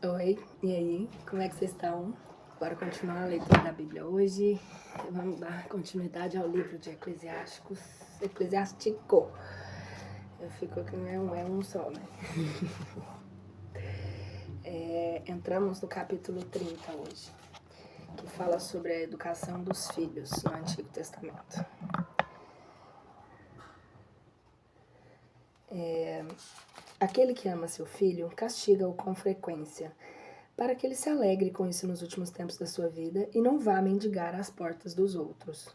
Oi, e aí? Como é que vocês estão? Bora continuar a leitura da Bíblia hoje. Vamos dar continuidade ao livro de Eclesiástico. Eu fico que não é um só, né? Entramos no capítulo 30 hoje, que fala sobre a educação dos filhos no Antigo Testamento. Aquele que ama seu filho castiga-o com frequência, para que ele se alegre com isso nos últimos tempos da sua vida e não vá mendigar às portas dos outros.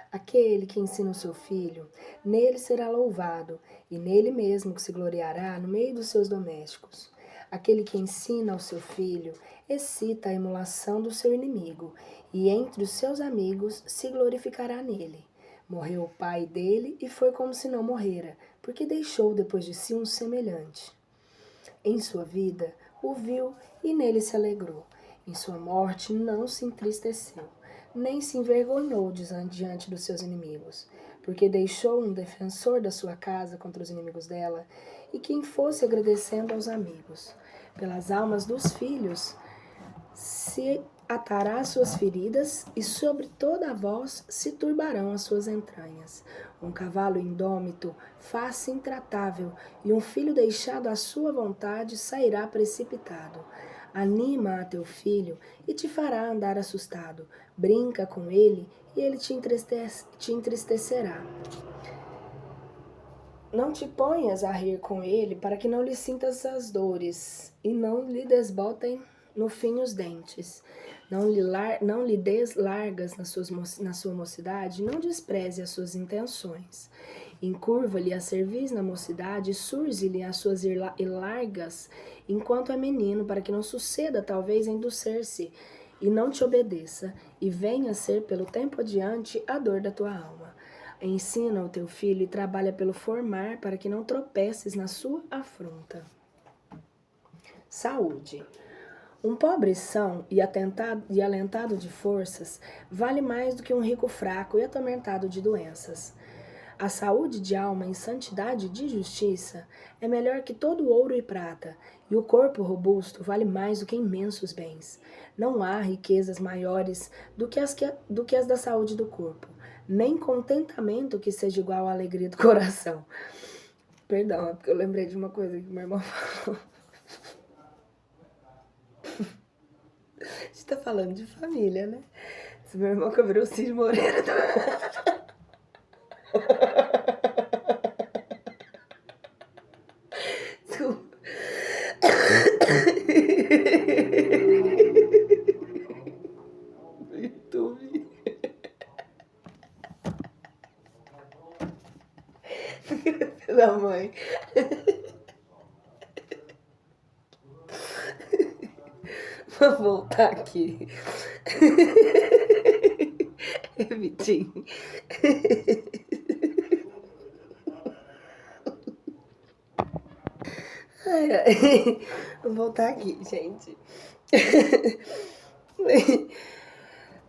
Aquele que ensina o seu filho, nele será louvado, e nele mesmo que se gloriará no meio dos seus domésticos. Aquele que ensina ao seu filho, excita a emulação do seu inimigo, e entre os seus amigos se glorificará nele. Morreu o pai dele e foi como se não morrera, porque deixou depois de si um semelhante. Em sua vida, o viu e nele se alegrou. Em sua morte não se entristeceu, nem se envergonhou diante dos seus inimigos, porque deixou um defensor da sua casa contra os inimigos dela, e quem fosse agradecendo aos amigos. Pelas almas dos filhos se atará as suas feridas, e sobre toda a voz se turbarão as suas entranhas. Um cavalo indômito faz-se intratável, e um filho deixado à sua vontade sairá precipitado. Anima a teu filho e te fará andar assustado. Brinca com ele e ele te entristecerá. Não te ponhas a rir com ele, para que não lhe sintas as dores, e não lhe desbotem no fim os dentes. Não lhe des largas na sua mocidade, não despreze as suas intenções. Encurva-lhe a cerviz na mocidade, surze-lhe as suas largas enquanto é menino, para que não suceda talvez endurecer-se e não te obedeça, e venha a ser pelo tempo adiante a dor da tua alma. Ensina o teu filho e trabalha pelo formar, para que não tropeces na sua afronta. Saúde. Um pobre são e alentado de forças vale mais do que um rico fraco e atormentado de doenças. A saúde de alma em santidade de justiça é melhor que todo ouro e prata, e o corpo robusto vale mais do que imensos bens. Não há riquezas maiores do que as da saúde do corpo, nem contentamento que seja igual à alegria do coração. Perdão, é porque eu lembrei de uma coisa que meu irmão falou. A gente tá falando de família, né? Esse meu irmão que virou o Cid Moreira. Desculpa. No YouTube. Da mãe. Vou voltar aqui. Vitinho. Ai, ai. Vou voltar aqui, gente.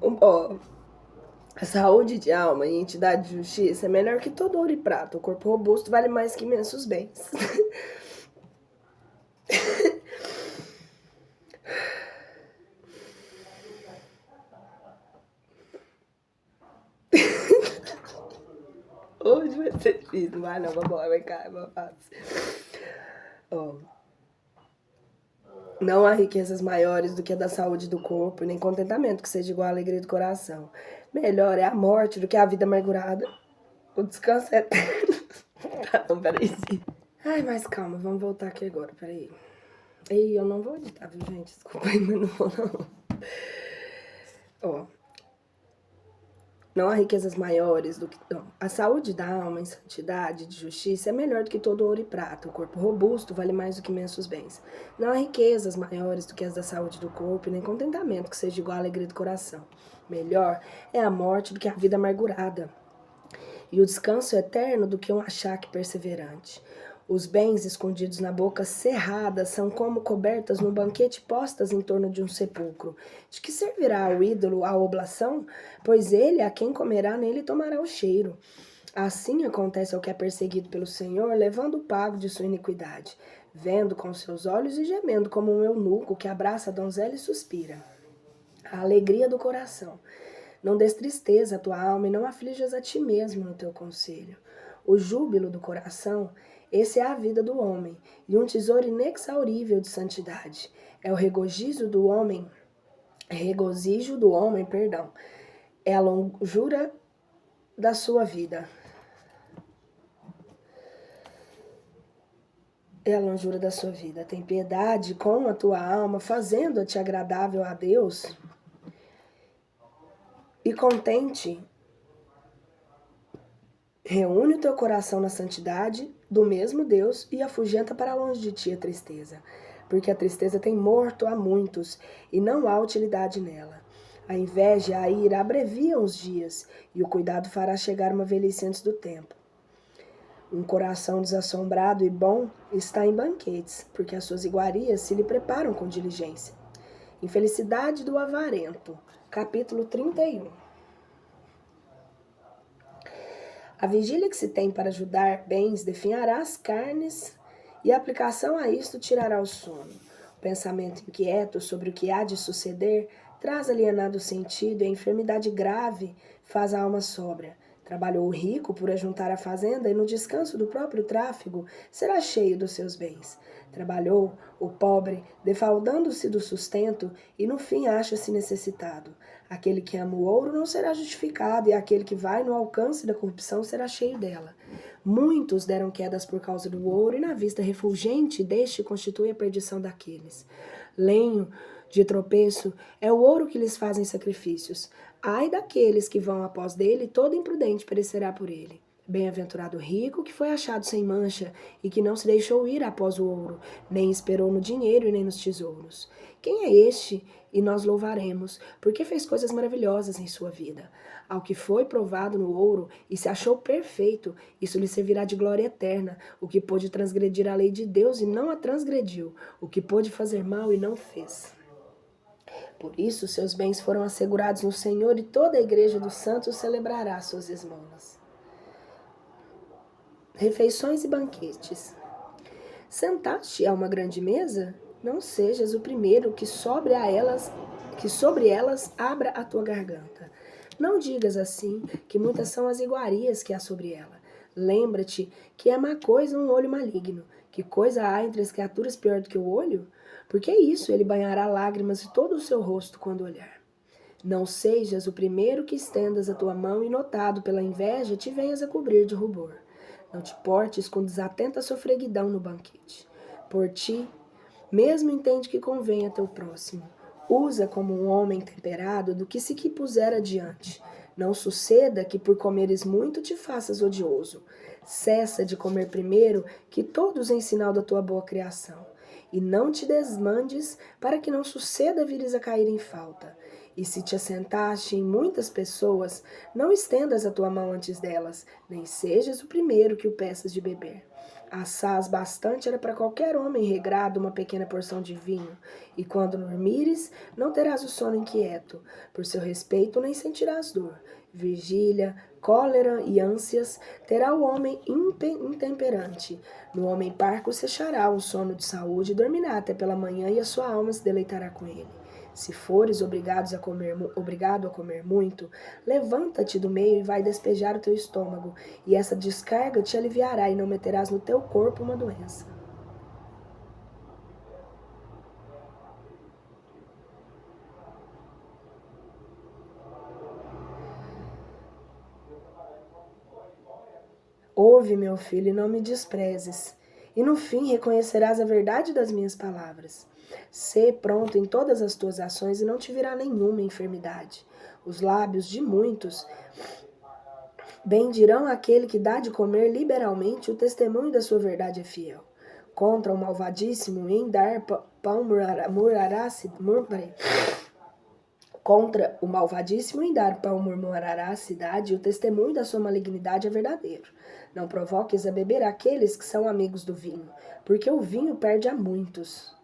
Ó, a saúde de alma e entidade de justiça é melhor que todo ouro e prata. O corpo robusto vale mais que imensos bens. Hoje vai ser difícil. Vai não, vambora, vai cá, é mais fácil. Ó. Não há riquezas maiores do que a da saúde do corpo, nem contentamento que seja igual à alegria do coração. Melhor é a morte do que a vida amargurada. O descanso é eterno. Tá, não, peraí. Ai, mas calma, vamos voltar aqui agora, peraí. E eu não vou editar, viu, gente? Desculpa aí, mas não vou, não. Ó. Não há riquezas maiores do que... Não. A saúde da alma em santidade de justiça é melhor do que todo ouro e prata. O corpo robusto vale mais do que imensos bens. Não há riquezas maiores do que as da saúde do corpo, nem contentamento que seja igual à alegria do coração. Melhor é a morte do que a vida amargurada, e o descanso eterno do que um achaque perseverante. Os bens escondidos na boca cerrada são como cobertas no banquete postas em torno de um sepulcro. De que servirá ao ídolo a oblação? Pois ele, a quem comerá nele, tomará o cheiro. Assim acontece ao que é perseguido pelo Senhor, levando o pago de sua iniquidade. vendo com seus olhos e gemendo como um eunuco que abraça a donzela e suspira. A alegria do coração. Não des tristeza a tua alma e não aflijas a ti mesmo no teu conselho. O júbilo do coração, esse é a vida do homem, e um tesouro inexaurível de santidade. É o regozijo do homem, perdão. É a longura da sua vida. É a longura da sua vida. Tem piedade com a tua alma, fazendo-te agradável a Deus. E contente, reúne o teu coração na santidade do mesmo Deus e afugenta para longe de ti a tristeza. Porque a tristeza tem morto a muitos e não há utilidade nela. A inveja e a ira abreviam os dias e o cuidado fará chegar uma velhice antes do tempo. Um coração desassombrado e bom está em banquetes, porque as suas iguarias se lhe preparam com diligência. Infelicidade do avarento. Capítulo 31. A vigília que se tem para ajudar bens definhará as carnes, e a aplicação a isto tirará o sono. O pensamento inquieto sobre o que há de suceder traz alienado o sentido, e a enfermidade grave faz a alma sóbria. Trabalhou o rico por ajuntar a fazenda, e no descanso do próprio tráfego será cheio dos seus bens. Trabalhou o pobre, defaldando-se do sustento, e no fim acha-se necessitado. Aquele que ama o ouro não será justificado, e aquele que vai no alcance da corrupção será cheio dela. Muitos deram quedas por causa do ouro, e na vista refulgente deste constitui a perdição daqueles. Lenho de tropeço é o ouro que lhes fazem sacrifícios. Ai daqueles que vão após dele, todo imprudente perecerá por ele. Bem-aventurado o rico que foi achado sem mancha e que não se deixou ir após o ouro, nem esperou no dinheiro e nem nos tesouros. Quem é este? E nós louvaremos, porque fez coisas maravilhosas em sua vida. Ao que foi provado no ouro e se achou perfeito, isso lhe servirá de glória eterna. O que pôde transgredir a lei de Deus e não a transgrediu, o que pôde fazer mal e não fez. Por isso, seus bens foram assegurados no Senhor e toda a igreja dos santos celebrará suas esmolas. Refeições e banquetes. Sentaste a uma grande mesa? Não sejas o primeiro que sobre elas abra a tua garganta. Não digas assim, que muitas são as iguarias que há sobre ela. Lembra-te que é má coisa um olho maligno. Que coisa há entre as criaturas pior do que o olho? Porque é isso, ele banhará lágrimas de todo o seu rosto quando olhar. Não sejas o primeiro que estendas a tua mão e, notado pela inveja, te venhas a cobrir de rubor. Não te portes com desatenta sofreguidão no banquete. Por ti, mesmo entende que convém a teu próximo. Usa como um homem temperado do que se que puser adiante. Não suceda que por comeres muito te faças odioso. Cessa de comer primeiro que todos em sinal da tua boa criação. E não te desmandes para que não suceda vires a cair em falta. E se te assentaste em muitas pessoas, não estendas a tua mão antes delas, nem sejas o primeiro que o peças de beber. Assaz bastante era para qualquer homem regrado uma pequena porção de vinho, e quando dormires, não terás o sono inquieto, por seu respeito nem sentirás dor. Vigília, cólera e ânsias terá o homem intemperante. No homem parco cessará o sono de saúde e dormirá até pela manhã, e a sua alma se deleitará com ele. Se fores obrigado a comer muito, levanta-te do meio e vai despejar o teu estômago, e essa descarga te aliviará e não meterás no teu corpo uma doença. Ouve, meu filho, e não me desprezes, e no fim reconhecerás a verdade das minhas palavras. Sê pronto em todas as tuas ações e não te virá nenhuma enfermidade. Os lábios de muitos bendirão aquele que dá de comer liberalmente, o testemunho da sua verdade é fiel. Contra o malvadíssimo em dar pão murmurará a cidade, e o testemunho da sua malignidade é verdadeiro. Não provoques a beber aqueles que são amigos do vinho, porque o vinho perde a muitos.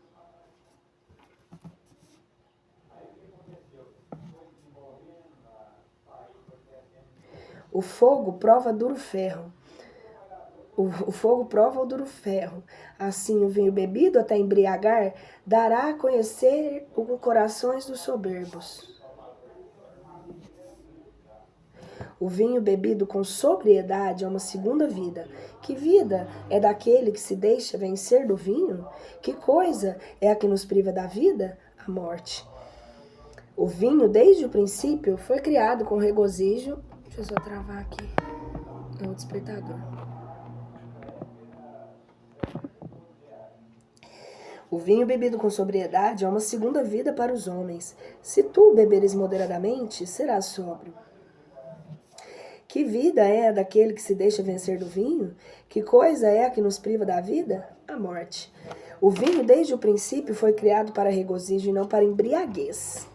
O fogo prova duro ferro. O fogo prova o duro ferro. Assim, o vinho bebido até embriagar dará a conhecer os corações dos soberbos. O vinho bebido com sobriedade é uma segunda vida. Que vida é daquele que se deixa vencer do vinho? Que coisa é a que nos priva da vida? A morte. O vinho, desde o princípio, foi criado com regozijo. Deixa eu só travar aqui. É o despertador. O vinho bebido com sobriedade é uma segunda vida para os homens. Se tu beberes moderadamente, serás sóbrio. Que vida é a daquele que se deixa vencer do vinho? Que coisa é a que nos priva da vida? A morte. O vinho, desde o princípio, foi criado para regozijo e não para embriaguez.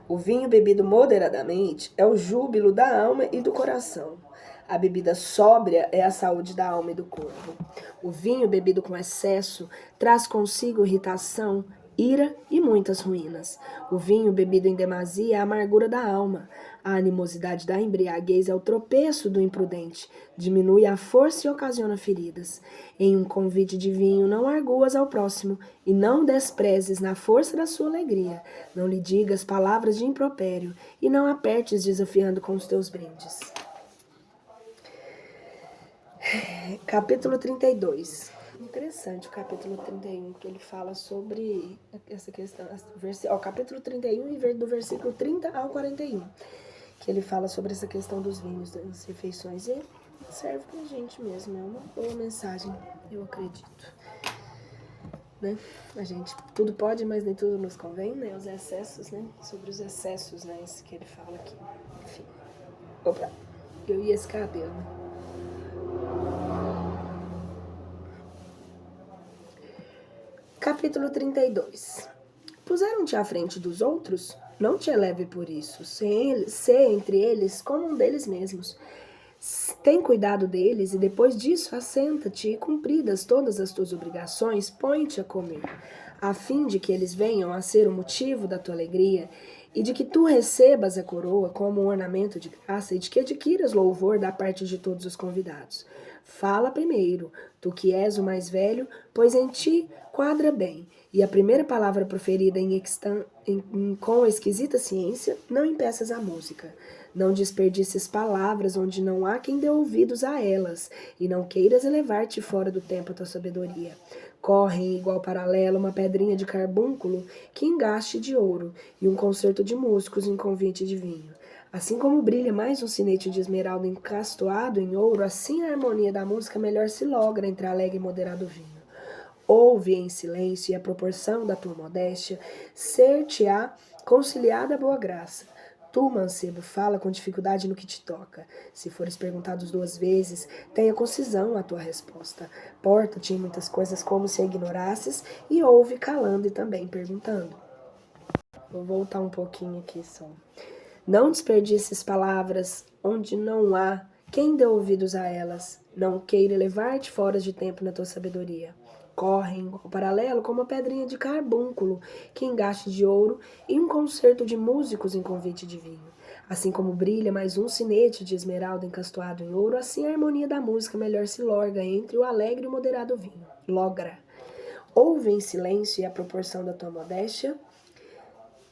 O vinho bebido moderadamente é o júbilo da alma e do coração. A bebida sóbria é a saúde da alma e do corpo. O vinho bebido com excesso traz consigo irritação, ira e muitas ruínas. O vinho bebido em demasia é a amargura da alma. A animosidade da embriaguez é o tropeço do imprudente, diminui a força e ocasiona feridas. Em um convite de vinho não arguas ao próximo, e não desprezes na força da sua alegria. Não lhe digas palavras de impropério, e não apertes desafiando com os teus brindes. Capítulo 32. Interessante o capítulo 31, que ele fala sobre essa questão. Capítulo 31, do versículo 30 ao 41, que ele fala sobre essa questão dos vinhos, das refeições. E serve pra gente mesmo, é uma boa mensagem, eu acredito. Né? A gente, tudo pode, mas nem tudo nos convém, né? Os excessos, né? Sobre os excessos, né? Isso que ele fala aqui. Enfim. Opa, eu ia esse cabelo. Capítulo 32. Puseram-te à frente dos outros? Não te eleve por isso. Sê entre eles como um deles mesmos. Tem cuidado deles e depois disso assenta-te e cumpridas todas as tuas obrigações, põe-te a comer, a fim de que eles venham a ser o motivo da tua alegria e de que tu recebas a coroa como um ornamento de graça e de que adquiras louvor da parte de todos os convidados. Fala primeiro, tu que és o mais velho, pois em ti quadra bem. E a primeira palavra proferida com esquisita ciência, não impeças a música. Não desperdices palavras onde não há quem dê ouvidos a elas, e não queiras elevar-te fora do tempo a tua sabedoria. Corre em igual paralelo uma pedrinha de carbúnculo que engaste de ouro, e um concerto de músicos em convite de vinho. Assim como brilha mais um sinete de esmeralda encastoado em ouro, assim a harmonia da música melhor se logra entre alegre e moderado vinho. Ouve em silêncio e a proporção da tua modéstia ser-te-á conciliada a boa graça. Tu, mancebo, fala com dificuldade no que te toca. Se fores perguntado 2 vezes, tenha concisão a tua resposta. Porta-te em muitas coisas como se a ignorasses e ouve calando e também perguntando. Vou voltar um pouquinho aqui só. Não desperdices palavras onde não há quem dê ouvidos a elas. Não queira levar-te fora de tempo na tua sabedoria. Corre em paralelo como uma pedrinha de carbúnculo que engaste de ouro e um concerto de músicos em convite de vinho. Assim como brilha mais um sinete de esmeralda encastoado em ouro, assim a harmonia da música melhor se logra entre o alegre e o moderado vinho. Logra. Ouve em silêncio e a proporção da tua modéstia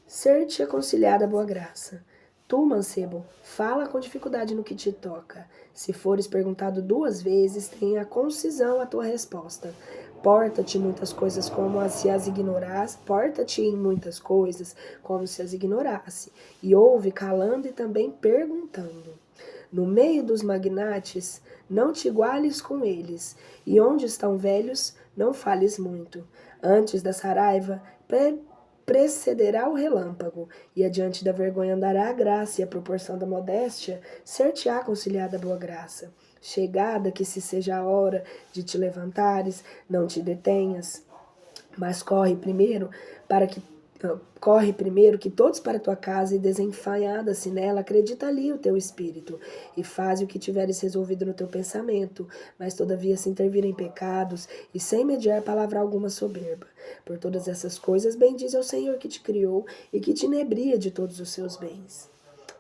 ser-te conciliada a boa graça. Tu, mancebo, fala com dificuldade no que te toca. Se fores perguntado 2 vezes, tenha concisão a tua resposta. Porta-te em muitas coisas como se as ignorasse. Porta-te em muitas coisas como se as ignorasse. E ouve calando e também perguntando. No meio dos magnates, não te iguales com eles. E onde estão velhos, não fales muito. Antes da saraiva, precederá o relâmpago, e adiante da vergonha andará a graça, e a proporção da modéstia ser-te-á conciliada a boa graça. Chegada que se seja a hora de te levantares, não te detenhas, mas corre primeiro que todos para a tua casa e desenfanhada-se nela, acredita ali o teu espírito, e faz o que tiveres resolvido no teu pensamento, mas todavia sem intervir em pecados, e sem mediar palavra alguma soberba. Por todas essas coisas, bendize ao Senhor que te criou, e que te inebria de todos os seus bens.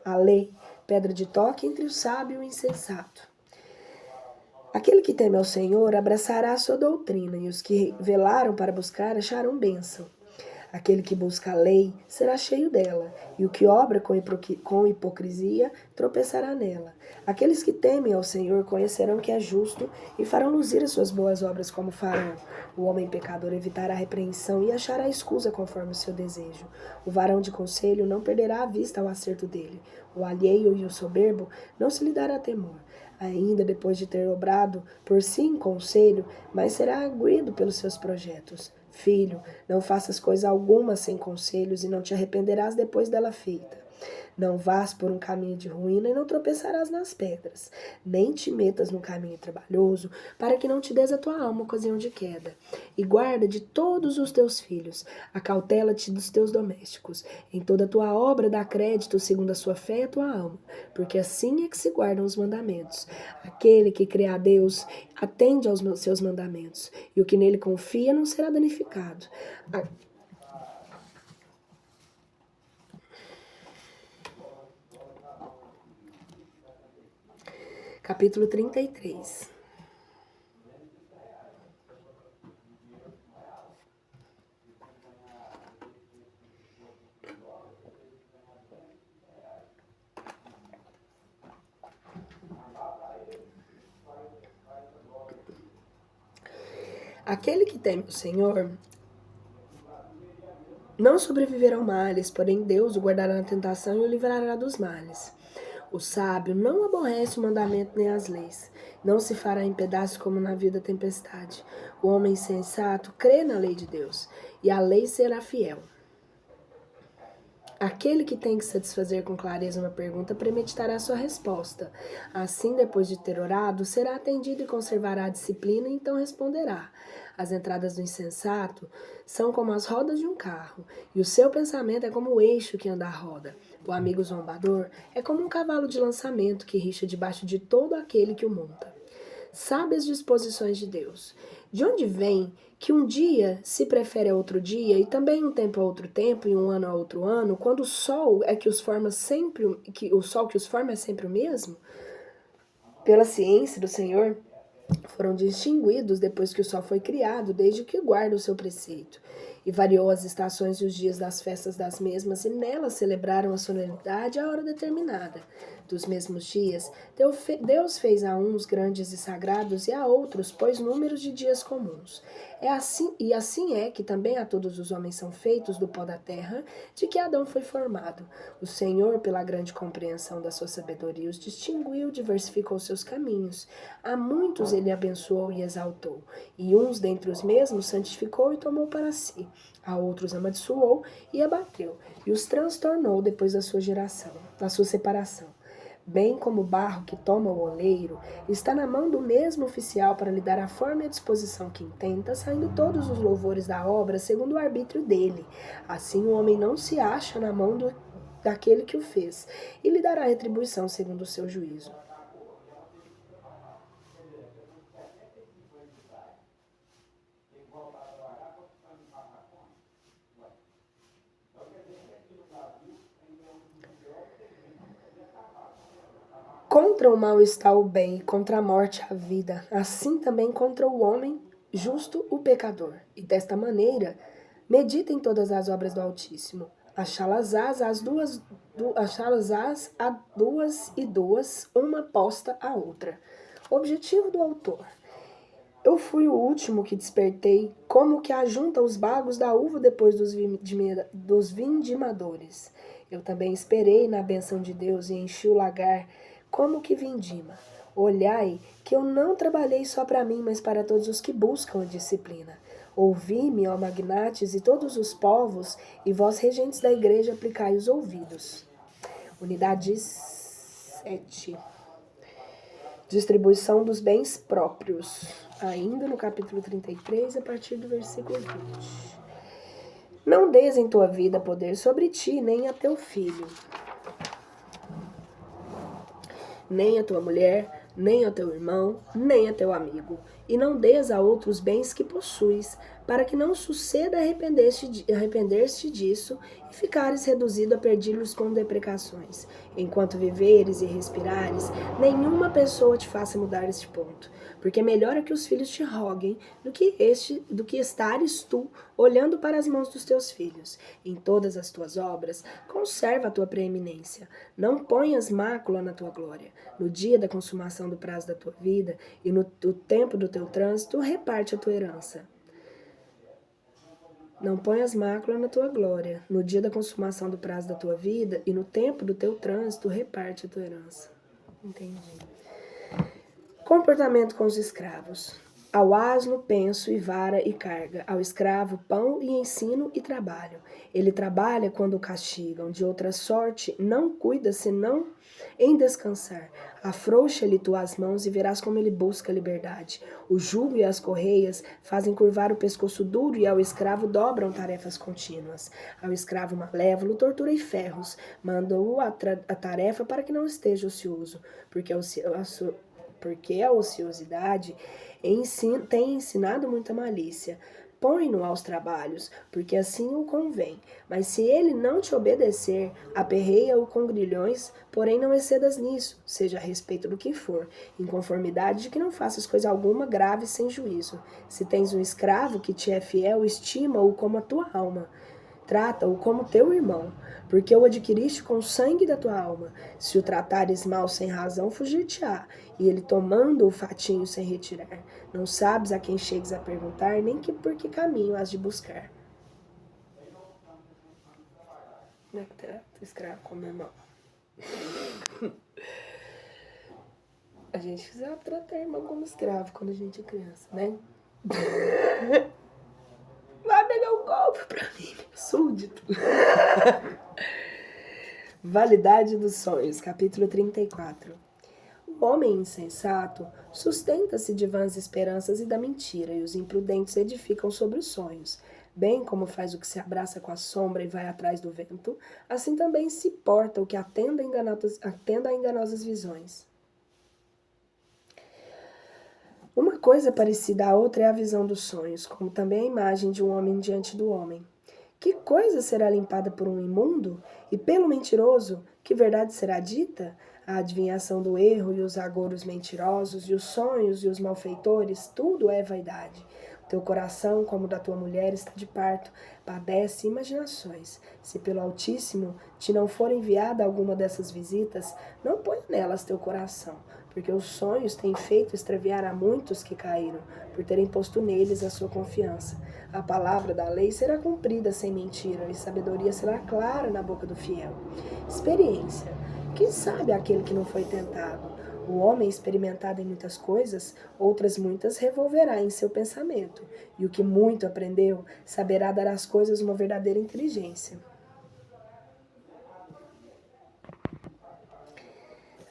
A lei pedra de toque entre o sábio e o insensato. Aquele que teme ao Senhor abraçará a sua doutrina, e os que velaram para buscar acharão bênção. Aquele que busca a lei será cheio dela, e o que obra com hipocrisia tropeçará nela. Aqueles que temem ao Senhor conhecerão que é justo e farão luzir as suas boas obras como farão. O homem pecador evitará a repreensão e achará escusa conforme o seu desejo. O varão de conselho não perderá a vista ao acerto dele. O alheio e o soberbo não se lhe dará temor. Ainda depois de ter obrado por si em conselho, mas será arguido pelos seus projetos. Filho, não faças coisa alguma sem conselhos e não te arrependerás depois dela feita. Não vás por um caminho de ruína e não tropeçarás nas pedras. Nem te metas num caminho trabalhoso, para que não te des a tua alma ocasião de queda. E guarda de todos os teus filhos, acautela-te dos teus domésticos. Em toda a tua obra dá crédito segundo a sua fé e a tua alma, porque assim é que se guardam os mandamentos. Aquele que crê a Deus atende aos seus mandamentos, e o que nele confia não será danificado. Capítulo 33. Aquele que teme o Senhor não sobreviverá ao males, porém Deus o guardará na tentação e o livrará dos males. O sábio não aborrece o mandamento nem as leis. Não se fará em pedaços como na vida tempestade. O homem sensato crê na lei de Deus, e a lei será fiel. Aquele que tem que satisfazer com clareza uma pergunta premeditará sua resposta. Assim, depois de ter orado, será atendido e conservará a disciplina, e então responderá. As entradas do insensato são como as rodas de um carro, e o seu pensamento é como o eixo que anda a roda. O amigo zombador é como um cavalo de lançamento que rixa debaixo de todo aquele que o monta. Sabe as disposições de Deus. De onde vem que um dia se prefere a outro dia, e também um tempo a outro tempo, e um ano a outro ano, quando o sol que os forma é sempre o mesmo? Pela ciência do Senhor, foram distinguidos depois que o sol foi criado, desde que guarda o seu preceito. E variou as estações e os dias das festas das mesmas, e nelas celebraram a solenidade à hora determinada. Dos mesmos dias, Deus fez a uns grandes e sagrados, e a outros pôs números de dias comuns. Assim é que também a todos os homens são feitos do pó da terra, de que Adão foi formado. O Senhor, pela grande compreensão da sua sabedoria, os distinguiu, diversificou seus caminhos. A muitos ele abençoou e exaltou, e uns dentre os mesmos santificou e tomou para si. A outros amaldiçoou e abateu, e os transtornou depois da sua separação. Bem como o barro que toma o oleiro, está na mão do mesmo oficial para lhe dar a forma e a disposição que intenta, saindo todos os louvores da obra segundo o arbítrio dele. Assim o homem não se acha na mão daquele que o fez, e lhe dará retribuição segundo o seu juízo. Contra o mal está o bem, e contra a morte a vida. Assim também contra o homem justo o pecador. E desta maneira, medita em todas as obras do Altíssimo. Achá-las-ás a duas e duas, uma posta à outra. Objetivo do autor. Eu fui o último que despertei, como que ajunta os bagos da uva depois dos vindimadores. Eu também esperei na bênção de Deus e enchi o lagar, como que vindima. Olhai, que eu não trabalhei só para mim, mas para todos os que buscam a disciplina. Ouvi-me, ó magnates e todos os povos, e vós, regentes da igreja, aplicai os ouvidos. Unidade 7. Distribuição dos bens próprios. Ainda no capítulo 33, a partir do versículo 20. Não des em tua vida poder sobre ti, nem a teu filho, nem a tua mulher, nem a teu irmão, nem a teu amigo, e não dês a outros bens que possuis, para que não suceda arrepender-te disso e ficares reduzido a perdi-los com deprecações. Enquanto viveres e respirares, nenhuma pessoa te faça mudar este ponto, porque melhor é que os filhos te roguem do que estares tu olhando para as mãos dos teus filhos. Em todas as tuas obras, conserva a tua preeminência. Não ponhas mácula na tua glória. No dia da consumação do prazo da tua vida e no tempo do teu trânsito, reparte a tua herança. Não ponhas mácula na tua glória. No dia da consumação do prazo da tua vida e no tempo do teu trânsito, reparte a tua herança. Entendi. Comportamento com os escravos. Ao asno, penso e vara e carga. Ao escravo, pão e ensino e trabalho. Ele trabalha quando o castigam. De outra sorte, não cuida senão em descansar. Afrouxa-lhe tu as mãos e verás como ele busca a liberdade. O jugo e as correias fazem curvar o pescoço duro e ao escravo dobram tarefas contínuas. Ao escravo malévolo tortura e ferros. Manda-o a tarefa para que não esteja ocioso, porque a ociosidade tem ensinado muita malícia. Põe-no aos trabalhos, porque assim o convém. Mas se ele não te obedecer, aperreia-o com grilhões, porém não excedas nisso, seja a respeito do que for, em conformidade de que não faças coisa alguma grave sem juízo. Se tens um escravo que te é fiel, estima-o como a tua alma. Trata-o como teu irmão, porque o adquiriste com o sangue da tua alma. Se o tratares mal sem razão, fugir-te-á, e ele tomando o fatinho sem retirar. Não sabes a quem chegues a perguntar, nem que por que caminho has de buscar. Como é que trata o escravo como irmão? A gente precisa tratar irmão como escravo quando a gente é criança, né? Vai pegar um golpe pra mim, súdito. Validade dos sonhos, capítulo 34. O homem insensato sustenta-se de vãs esperanças e da mentira, e os imprudentes edificam sobre os sonhos. Bem como faz o que se abraça com a sombra e vai atrás do vento, assim também se porta o que atenda a enganosas visões. Uma coisa parecida à outra é a visão dos sonhos, como também a imagem de um homem diante do homem. Que coisa será limpada por um imundo? E pelo mentiroso, que verdade será dita? A adivinhação do erro e os agouros mentirosos, e os sonhos e os malfeitores, tudo é vaidade. O teu coração, como o da tua mulher, está de parto, padece imaginações. Se pelo Altíssimo te não for enviada alguma dessas visitas, não ponha nelas teu coração, porque os sonhos têm feito extraviar a muitos que caíram, por terem posto neles a sua confiança. A palavra da lei será cumprida sem mentira, e sabedoria será clara na boca do fiel. Experiência. Quem sabe aquele que não foi tentado? O homem experimentado em muitas coisas, outras muitas revolverá em seu pensamento, e o que muito aprendeu, saberá dar às coisas uma verdadeira inteligência.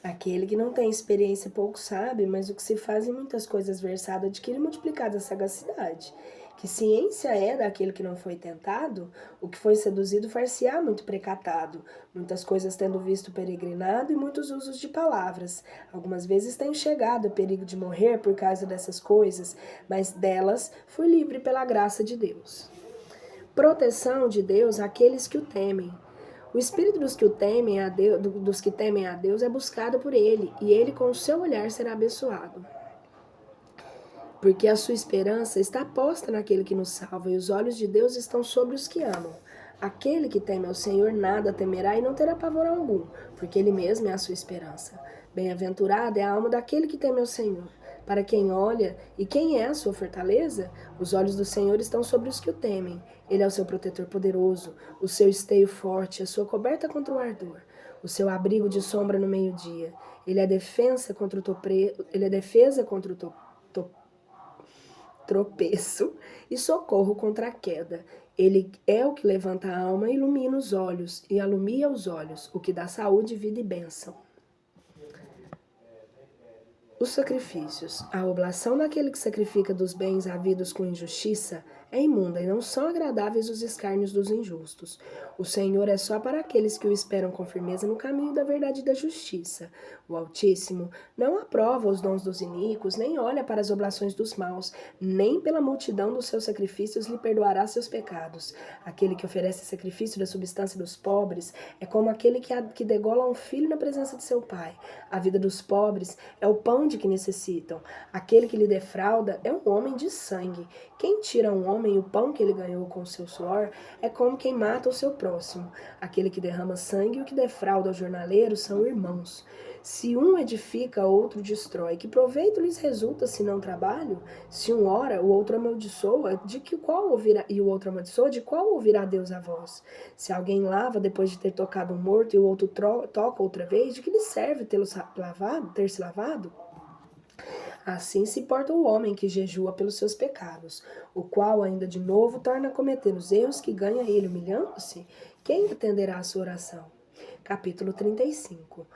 Aquele que não tem experiência pouco sabe, mas o que se faz em muitas coisas versado adquire multiplicada sagacidade. Que ciência é daquele que não foi tentado? O que foi seduzido far-se-á muito precatado, muitas coisas tendo visto peregrinado e muitos usos de palavras. Algumas vezes tenho chegado a perigo de morrer por causa dessas coisas, mas delas fui livre pela graça de Deus. Proteção de Deus àqueles que o temem. O espírito dos que temem a Deus é buscado por ele, e ele com o seu olhar será abençoado. Porque a sua esperança está posta naquele que nos salva, e os olhos de Deus estão sobre os que amam. Aquele que teme ao Senhor nada temerá e não terá pavor algum, porque ele mesmo é a sua esperança. Bem-aventurada é a alma daquele que teme ao Senhor. Para quem olha, e quem é a sua fortaleza? Os olhos do Senhor estão sobre os que o temem. Ele é o seu protetor poderoso, o seu esteio forte, a sua coberta contra o ardor, o seu abrigo de sombra no meio-dia. Ele é defesa contra o tropeço e socorro contra a queda. Ele é o que levanta a alma e ilumina os olhos, e alumia os olhos, o que dá saúde, vida e bênção. Os sacrifícios. A oblação daquele que sacrifica dos bens havidos com injustiça é imunda, e não são agradáveis os escárnios dos injustos. O Senhor é só para aqueles que o esperam com firmeza no caminho da verdade e da justiça. O Altíssimo não aprova os dons dos iníquos, nem olha para as oblações dos maus, nem pela multidão dos seus sacrifícios lhe perdoará seus pecados. Aquele que oferece sacrifício da substância dos pobres é como aquele que degola um filho na presença de seu pai. A vida dos pobres é o pão de que necessitam. Aquele que lhe defrauda é um homem de sangue. Quem tira a um homem o pão que ele ganhou com o seu suor é como quem mata o seu próximo. Aquele que derrama sangue e o que defrauda o jornaleiro são irmãos. Se um edifica, outro destrói. Que proveito lhes resulta se não trabalho? Se um ora, o outro amaldiçoa, e o outro amaldiçoa, de qual ouvirá Deus a voz? Se alguém lava depois de ter tocado um morto e o outro toca outra vez, de que lhe serve ter se lavado? Assim se porta o homem que jejua pelos seus pecados, o qual ainda de novo torna a cometer os erros que ganha ele humilhando-se. Quem atenderá a sua oração? Capítulo 35.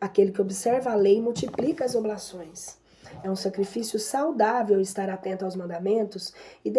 Aquele que observa a lei multiplica as oblações. É um sacrifício saudável estar atento aos mandamentos e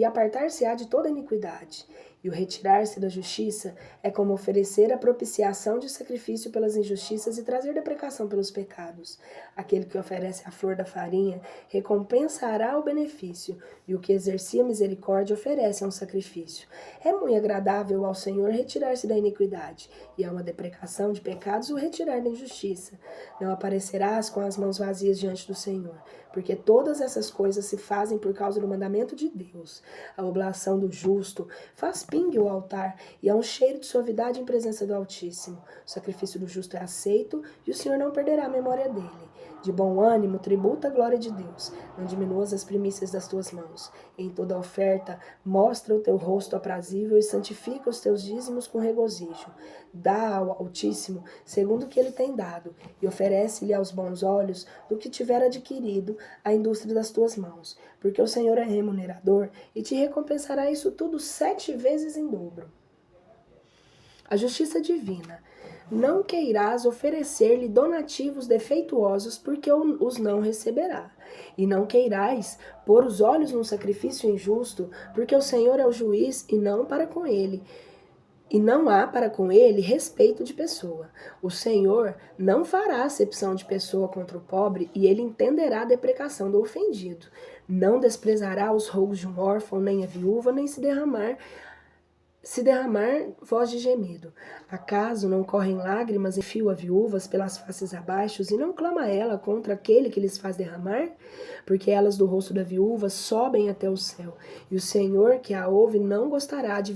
apartar-se-á de toda iniquidade. E o retirar-se da justiça é como oferecer a propiciação de sacrifício pelas injustiças e trazer deprecação pelos pecados. Aquele que oferece a flor da farinha recompensará o benefício, e o que exercia misericórdia oferece um sacrifício. É muito agradável ao Senhor retirar-se da iniquidade, e é uma deprecação de pecados o retirar da injustiça. Não aparecerás com as mãos vazias diante do Senhor, porque todas essas coisas se fazem por causa do mandamento de Deus. A oblação do justo faz pingue o altar, e há um cheiro de suavidade em presença do Altíssimo. O sacrifício do justo é aceito, e o Senhor não perderá a memória dele. De bom ânimo, tributa a glória de Deus. Não diminuas as primícias das tuas mãos. Em toda oferta, mostra o teu rosto aprazível e santifica os teus dízimos com regozijo. Dá ao Altíssimo segundo o que ele tem dado, e oferece-lhe aos bons olhos do que tiver adquirido a indústria das tuas mãos. Porque o Senhor é remunerador e te recompensará isso tudo 7 vezes em dobro. A justiça divina. Não queirás oferecer-lhe donativos defeituosos, porque os não receberá. E não queirais pôr os olhos num sacrifício injusto, porque o Senhor é o juiz e não há para com ele respeito de pessoa. O Senhor não fará acepção de pessoa contra o pobre, e ele entenderá a deprecação do ofendido. Não desprezará os rogos de um órfão, nem a viúva, nem se derramar voz de gemido. Acaso não correm lágrimas em fio a viúvas pelas faces abaixo, e não clama ela contra aquele que lhes faz derramar? Porque elas do rosto da viúva sobem até o céu, e o Senhor que a ouve não gostará de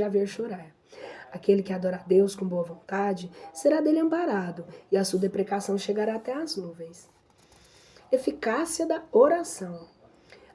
a ver chorar. Aquele que adora a Deus com boa vontade será dele amparado, e a sua deprecação chegará até as nuvens. Eficácia da oração.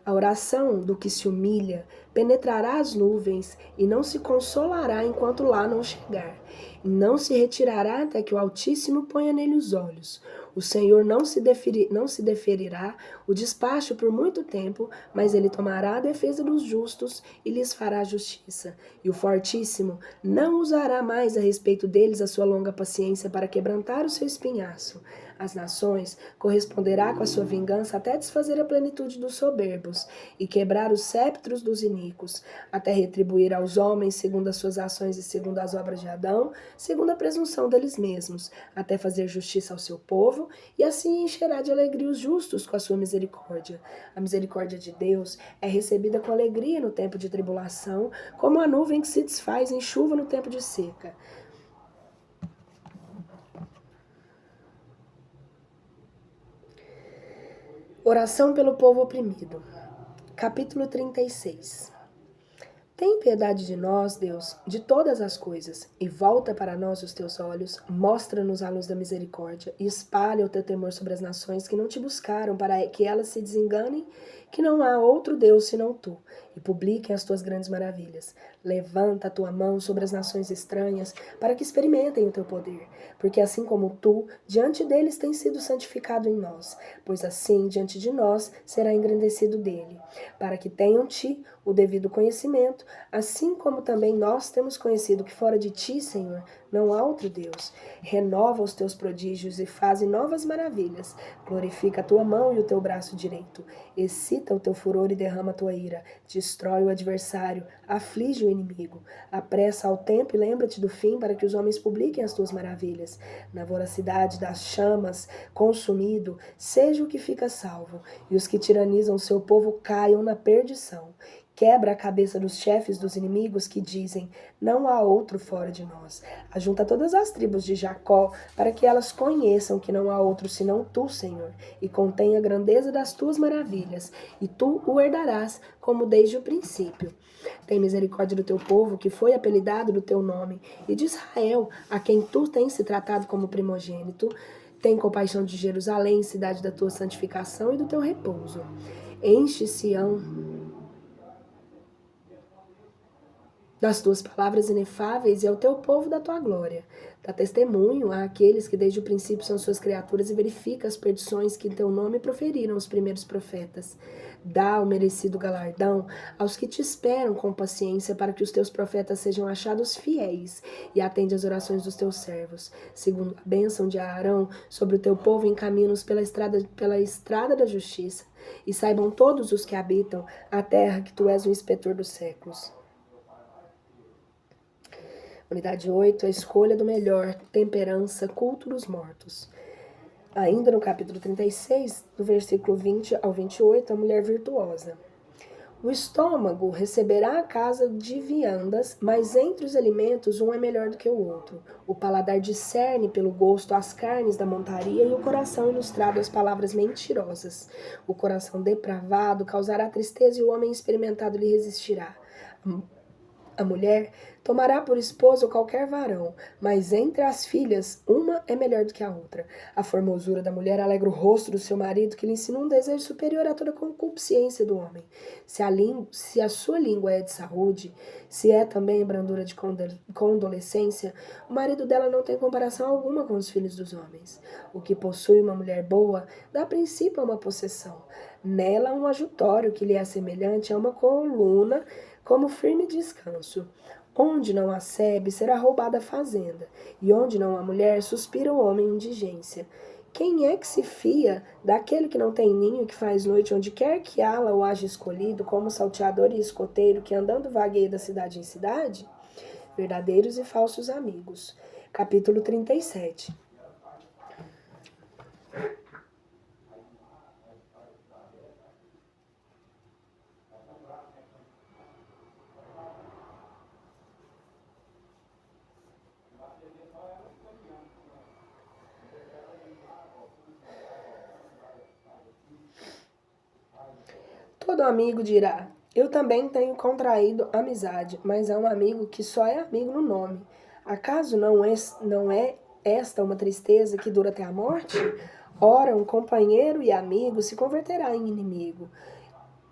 A oração do que se humilha penetrará as nuvens e não se consolará enquanto lá não chegar. E não se retirará até que o Altíssimo ponha nele os olhos. O Senhor não se deferirá o despacho por muito tempo, mas ele tomará a defesa dos justos e lhes fará justiça. E o Fortíssimo não usará mais a respeito deles a sua longa paciência para quebrantar o seu espinhaço. As nações corresponderá com a sua vingança até desfazer a plenitude dos soberbos e quebrar os sceptros dos iníquos, até retribuir aos homens segundo as suas ações e segundo as obras de Adão, segundo a presunção deles mesmos, até fazer justiça ao seu povo, e assim encherá de alegria os justos com a sua misericórdia. A misericórdia de Deus é recebida com alegria no tempo de tribulação, como a nuvem que se desfaz em chuva no tempo de seca. Oração pelo povo oprimido. Capítulo 36. Tem piedade de nós, Deus, de todas as coisas, e volta para nós os teus olhos, mostra-nos a luz da misericórdia, e espalha o teu temor sobre as nações que não te buscaram, para que elas se desenganem, que não há outro Deus senão tu, e publiquem as tuas grandes maravilhas. Levanta a tua mão sobre as nações estranhas, para que experimentem o teu poder, porque assim como tu, diante deles tens sido santificado em nós, pois assim diante de nós será engrandecido dele, para que tenham ti o devido conhecimento, assim como também nós temos conhecido que fora de ti, Senhor, não há outro Deus. Renova os teus prodígios e faze novas maravilhas. Glorifica a tua mão e o teu braço direito. Excita excita o teu furor e derrama a tua ira. Destrói o adversário, aflige o inimigo. Apressa ao tempo e lembra-te do fim para que os homens publiquem as tuas maravilhas. Na voracidade das chamas, consumido, seja o que fica salvo, e os que tiranizam o seu povo caiam na perdição. Quebra a cabeça dos chefes dos inimigos que dizem, não há outro fora de nós. Ajunta todas as tribos de Jacó, para que elas conheçam que não há outro senão tu, Senhor, e contém a grandeza das tuas maravilhas, e tu o herdarás, como desde o princípio. Tem misericórdia do teu povo, que foi apelidado do teu nome, e de Israel, a quem tu tens se tratado como primogênito. Tem compaixão de Jerusalém, cidade da tua santificação e do teu repouso. Enche Sião das tuas palavras inefáveis e ao teu povo da tua glória. Dá testemunho àqueles que desde o princípio são suas criaturas e verifica as perdições que em teu nome proferiram os primeiros profetas. Dá o merecido galardão aos que te esperam com paciência para que os teus profetas sejam achados fiéis e atende às orações dos teus servos. Segundo a bênção de Arão sobre o teu povo, encamina-os pela estrada da justiça e saibam todos os que habitam a terra que tu és o inspetor dos séculos. Unidade 8, a escolha do melhor, temperança, culto dos mortos. Ainda no capítulo 36, do versículo 20 ao 28, a mulher virtuosa. O estômago receberá a casa de viandas, mas entre os alimentos um é melhor do que o outro. O paladar discerne pelo gosto as carnes da montaria e o coração ilustrado as palavras mentirosas. O coração depravado causará tristeza e o homem experimentado lhe resistirá. A mulher tomará por esposo qualquer varão, mas entre as filhas, uma é melhor do que a outra. A formosura da mulher alegra o rosto do seu marido, que lhe ensina um desejo superior a toda concupiscência do homem. Se a sua língua é de saúde, se é também brandura de condolescência, o marido dela não tem comparação alguma com os filhos dos homens. O que possui uma mulher boa, dá princípio a uma possessão. Nela um ajutório que lhe é semelhante a uma coluna, como firme descanso. Onde não há sebe, será roubada a fazenda, e onde não há mulher, suspira o homem indigência. Quem é que se fia daquele que não tem ninho e que faz noite onde quer que ala ou haja escolhido, como salteador e escoteiro que andando vagueia da cidade em cidade? Verdadeiros e falsos amigos. Capítulo 37. Todo amigo dirá, eu também tenho contraído amizade, mas há um amigo que só é amigo no nome. Acaso não é esta uma tristeza que dura até a morte? Ora, um companheiro e amigo se converterá em inimigo.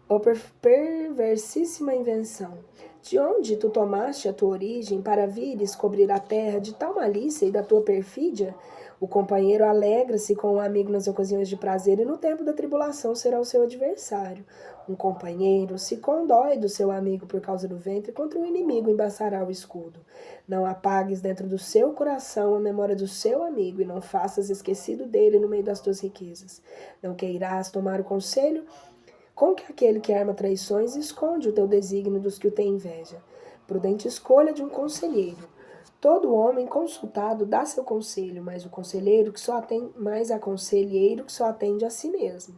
Ó perversíssima invenção! De onde tu tomaste a tua origem para vires cobrir a terra de tal malícia e da tua perfídia? O companheiro alegra-se com o amigo nas ocasiões de prazer e no tempo da tribulação será o seu adversário. Um companheiro se condói do seu amigo por causa do ventre, contra o inimigo embaçará o escudo. Não apagues dentro do seu coração a memória do seu amigo e não faças esquecido dele no meio das tuas riquezas. Não queirás tomar o conselho com que aquele que arma traições esconde o teu desígnio dos que o têm inveja. Prudente escolha de um conselheiro. Todo homem consultado dá seu conselho, mas o conselheiro que só atende, mais a conselheiro que só atende a si mesmo.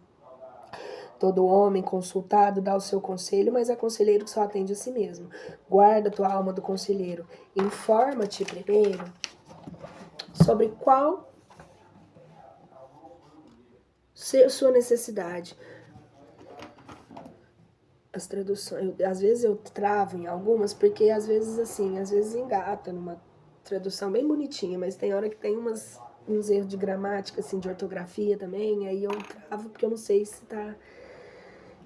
Todo homem consultado dá o seu conselho, mas é conselheiro que só atende a si mesmo. Guarda tua alma do conselheiro. Informa-te primeiro sobre qual sua necessidade. As traduções, às vezes eu travo em algumas, porque às vezes engata numa tradução bem bonitinha, mas tem hora que tem uns erros de gramática, assim, de ortografia também, aí eu travo porque eu não sei se tá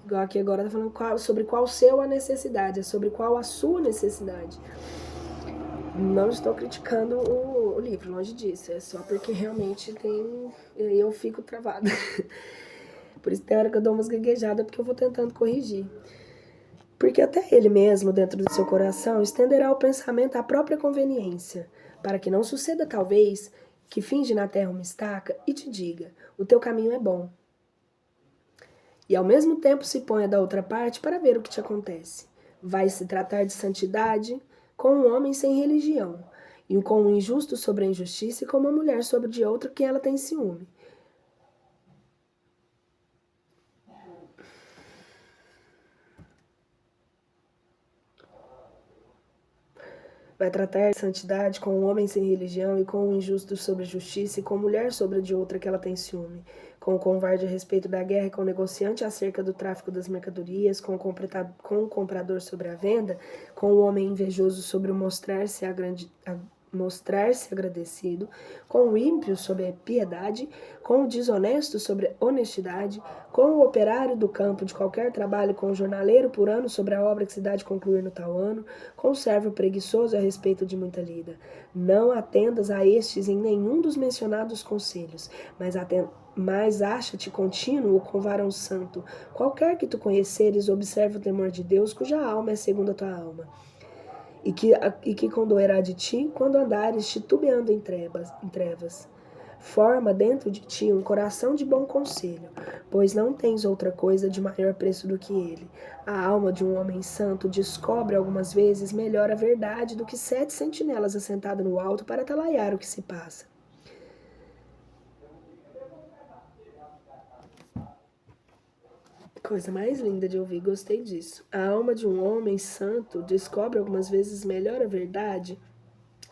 igual aqui agora, tá falando sobre qual seu a necessidade, é sobre qual a sua necessidade. Não estou criticando o livro, longe disso, é só porque realmente eu fico travada. Por isso tem hora que eu dou umas gaguejadas, porque eu vou tentando corrigir. Porque até ele mesmo, dentro do seu coração, estenderá o pensamento à própria conveniência, para que não suceda, talvez, que finge na terra uma estaca e te diga, o teu caminho é bom. e ao mesmo tempo se ponha da outra parte para ver o que te acontece. Vai se tratar de santidade com um homem sem religião, e com um injusto sobre a injustiça, e com uma mulher sobre de outra que ela tem ciúme. Vai tratar de santidade com um homem sem religião, e com um injusto sobre a justiça, e com mulher sobre a de outra que ela tem ciúme. Com o covarde a respeito da guerra, e com o negociante acerca do tráfico das mercadorias, com o comprador sobre a venda, com o homem invejoso sobre o mostrar-se agradecido, com o ímpio sobre a piedade, com o desonesto sobre a honestidade, com o operário do campo de qualquer trabalho, com o jornaleiro por ano sobre a obra que se dá de concluir no tal ano, com o servo preguiçoso a respeito de muita lida. Não atendas a estes em nenhum dos mencionados conselhos, mas acha-te contínuo com varão santo. Qualquer que tu conheceres, observa o temor de Deus, cuja alma é segundo a tua alma. E que condoerá de ti quando andares titubeando em trevas. Forma dentro de ti um coração de bom conselho, pois não tens outra coisa de maior preço do que ele. A alma de um homem santo descobre algumas vezes melhor a verdade do que 7 sentinelas assentadas no alto para atalaiar o que se passa. Coisa mais linda de ouvir, gostei disso. A alma de um homem santo descobre algumas vezes melhor a verdade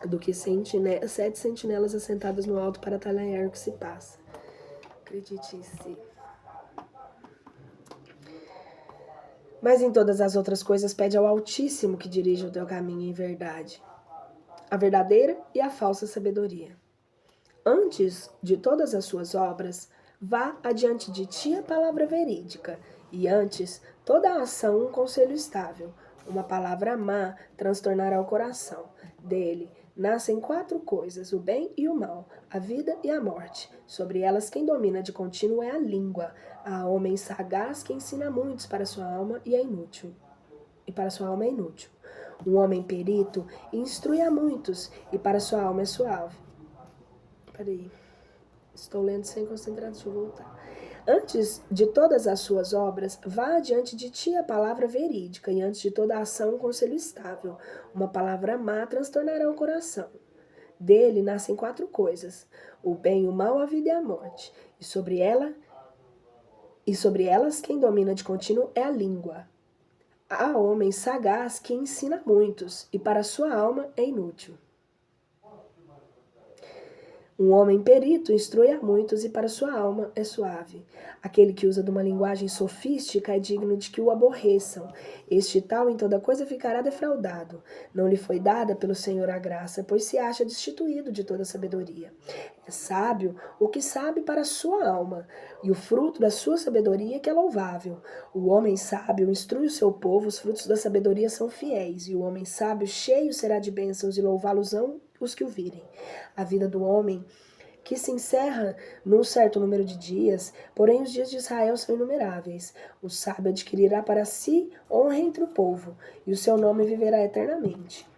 do que 7 sentinelas assentadas no alto para atalhar o que se passa. Acredite em si. Mas em todas as outras coisas pede ao Altíssimo que dirija o teu caminho em verdade, a verdadeira e a falsa sabedoria. Antes de todas as suas obras, vá adiante de ti a palavra verídica, e antes toda a ação um conselho estável. Uma palavra má transtornará o coração. Dele nascem 4 coisas, o bem e o mal, a vida e a morte. Sobre elas quem domina de contínuo é a língua. Há homem sagaz que ensina muitos para sua alma e é inútil. E para sua alma é inútil. Um homem perito instrui a muitos e para sua alma é suave. Peraí, estou lendo sem concentração, deixa eu voltar. Antes de todas as suas obras, vá adiante de ti a palavra verídica, e antes de toda ação um conselho estável. Uma palavra má transtornará o coração. Dele nascem 4 coisas: o bem, o mal, a vida e a morte. E sobre elas quem domina de contínuo é a língua. Há homem sagaz que ensina muitos, e para sua alma é inútil. Um homem perito instrui a muitos e para sua alma é suave. Aquele que usa de uma linguagem sofística é digno de que o aborreçam. Este tal em toda coisa ficará defraudado. Não lhe foi dada pelo Senhor a graça, pois se acha destituído de toda sabedoria. É sábio o que sabe para a sua alma, e o fruto da sua sabedoria que é louvável. O homem sábio instrui o seu povo, os frutos da sabedoria são fiéis, e o homem sábio cheio será de bênçãos e louvá-los-ão os que o virem. A vida do homem que se encerra num certo número de dias, porém os dias de Israel são inumeráveis. O sábio adquirirá para si honra entre o povo, e o seu nome viverá eternamente.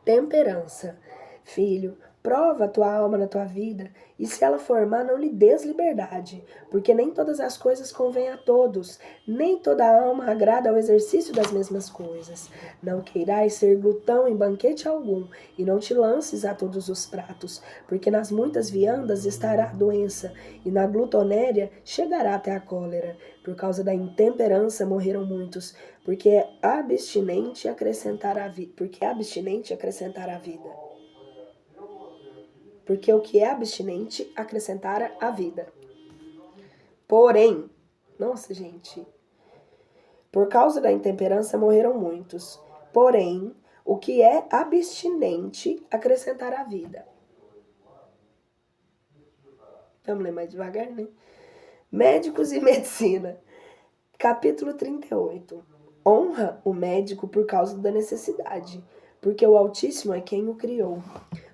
Temperança. Filho, prova a tua alma na tua vida, e se ela for má, não lhe des liberdade, porque nem todas as coisas convêm a todos, nem toda a alma agrada ao exercício das mesmas coisas. Não queirais ser glutão em banquete algum, e não te lances a todos os pratos, porque nas muitas viandas estará a doença, e na glutonéria chegará até a cólera. Por causa da intemperança morreram muitos, porque abstinente acrescentar a vida. Porque o que é abstinente acrescentara a vida. Porém, nossa gente, por causa da intemperança morreram muitos. Porém, o que é abstinente acrescentará a vida. Vamos ler mais devagar, né? Médicos e medicina. Capítulo 38. Honra o médico por causa da necessidade, porque o Altíssimo é quem o criou.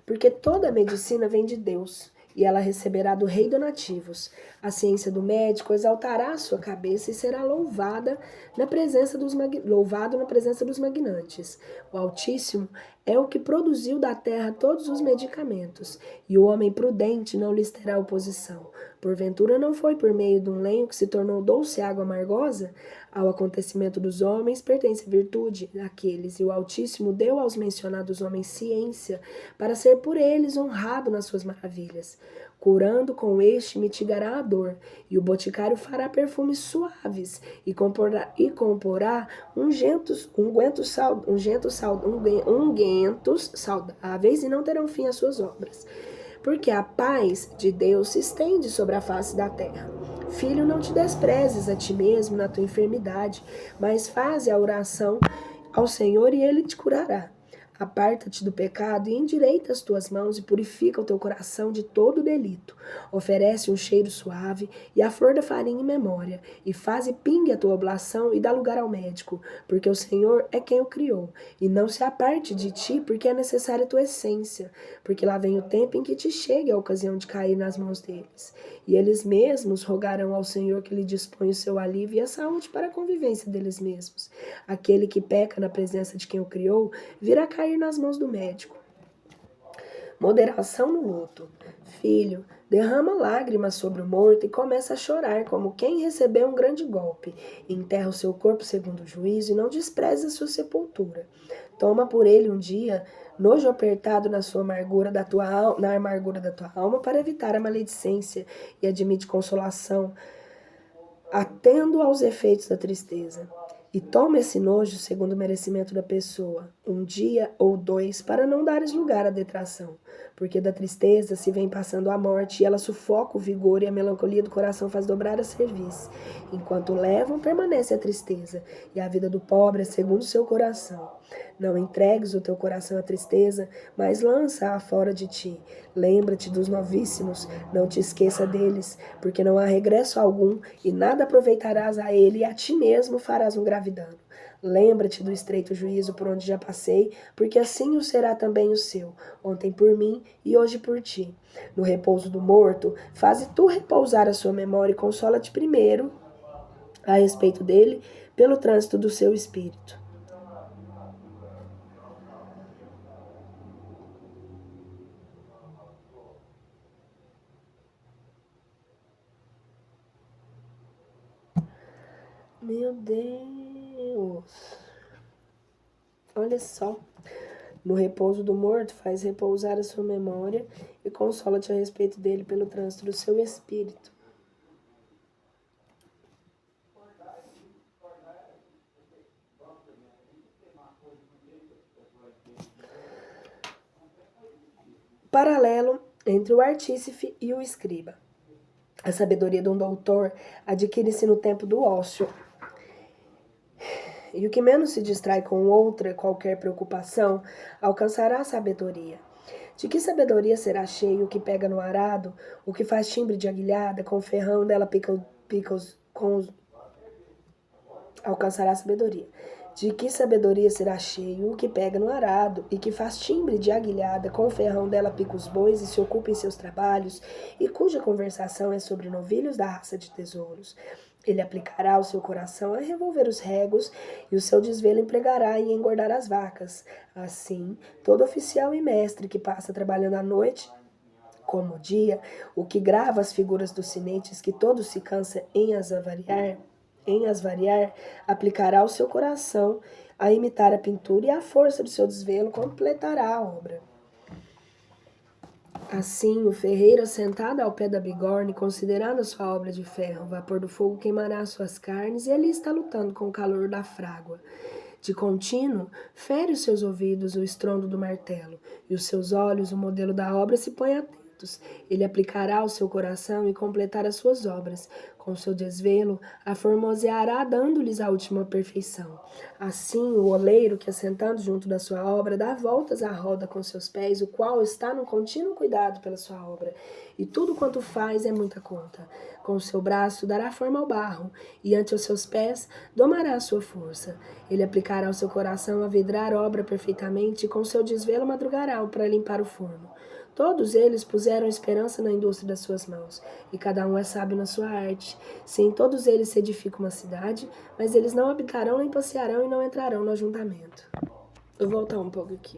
Porque toda a medicina vem de Deus, e ela receberá do rei donativos. A ciência do médico exaltará a sua cabeça e será louvado na presença dos magnantes. O Altíssimo é o que produziu da terra todos os medicamentos, e o homem prudente não lhes terá oposição. Porventura não foi por meio de um lenho que se tornou doce água amargosa? Ao acontecimento dos homens pertence a virtude daqueles, e o Altíssimo deu aos mencionados homens ciência, para ser por eles honrado nas suas maravilhas. Curando com este mitigará a dor, e o boticário fará perfumes suaves, e comporá unguentos saudáveis, e não terão fim as suas obras. Porque a paz de Deus se estende sobre a face da terra. Filho, não te desprezes a ti mesmo na tua enfermidade, mas faze a oração ao Senhor e ele te curará. Aparta-te do pecado e endireita as tuas mãos e purifica o teu coração de todo delito. Oferece um cheiro suave e a flor da farinha em memória, e faze pingue a tua oblação e dá lugar ao médico, porque o Senhor é quem o criou. E não se aparte de ti, porque é necessária a tua essência, porque lá vem o tempo em que te chegue a ocasião de cair nas mãos deles. E eles mesmos rogarão ao Senhor que lhe disponha o seu alívio e a saúde para a convivência deles mesmos. Aquele que peca na presença de quem o criou, virá cair nas mãos do médico. Moderação no luto. Filho, derrama lágrimas sobre o morto e começa a chorar como quem recebeu um grande golpe. Enterra o seu corpo segundo o juízo e não despreze a sua sepultura. Toma por ele um dia nojo apertado na amargura da tua alma para evitar a maledicência e admite consolação, atendo aos efeitos da tristeza. E toma esse nojo segundo o merecimento da pessoa, um dia ou dois, para não dares lugar à detração. Porque da tristeza se vem passando a morte, e ela sufoca o vigor, e a melancolia do coração faz dobrar a cerviz. Enquanto levam, permanece a tristeza, e a vida do pobre é segundo o seu coração. Não entregues o teu coração à tristeza, mas lança-a fora de ti. Lembra-te dos novíssimos, não te esqueça deles, porque não há regresso algum, e nada aproveitarás a ele, e a ti mesmo farás um grave dano. Lembra-te do estreito juízo por onde já passei, porque assim o será também o seu, ontem por mim e hoje por ti. No repouso do morto, faze tu repousar a sua memória e consola-te primeiro a respeito dele pelo trânsito do seu espírito. Meu Deus! Olha só. No repouso do morto, faz repousar a sua memória e consola-te a respeito dele pelo trânsito do seu espírito. Paralelo entre o artífice e o escriba. A sabedoria de um doutor adquire-se no tempo do ócio. E o que menos se distrai com outra qualquer preocupação, alcançará a sabedoria. De que sabedoria será cheio o que pega no arado, o que faz timbre de aguilhada, com o ferrão dela alcançará a sabedoria. De que sabedoria será cheio o que pega no arado, e que faz timbre de aguilhada, com o ferrão dela pica os bois e se ocupa em seus trabalhos, e cuja conversação é sobre novilhos da raça de tesouros. Ele aplicará o seu coração a revolver os regos, e o seu desvelo empregará em engordar as vacas. Assim, todo oficial e mestre que passa trabalhando à noite, como o dia, o que grava as figuras dos sinentes que todo se cansa em as variar, aplicará o seu coração a imitar a pintura, e a força do seu desvelo completará a obra. Assim, o ferreiro, sentado ao pé da bigorna, considerando a sua obra de ferro, o vapor do fogo queimará as suas carnes, e ali está lutando com o calor da frágua. De contínuo, fere os seus ouvidos o estrondo do martelo, e os seus olhos o modelo da obra se põe atentos. Ele aplicará ao seu coração e completar as suas obras. Com seu desvelo, a formoseará, dando-lhes a última perfeição. Assim, o oleiro que, assentando junto da sua obra, dá voltas à roda com seus pés, o qual está no contínuo cuidado pela sua obra. E tudo quanto faz é muita conta. Com o seu braço dará forma ao barro, e ante os seus pés domará a sua força. Ele aplicará ao seu coração a vidrar obra perfeitamente, e com seu desvelo madrugará para limpar o forno. Todos eles puseram esperança na indústria das suas mãos, e cada um é sábio na sua arte. Sim, todos eles se edificam uma cidade, mas eles não habitarão, nem passearão e não entrarão no ajuntamento. Eu vou voltar um pouco aqui.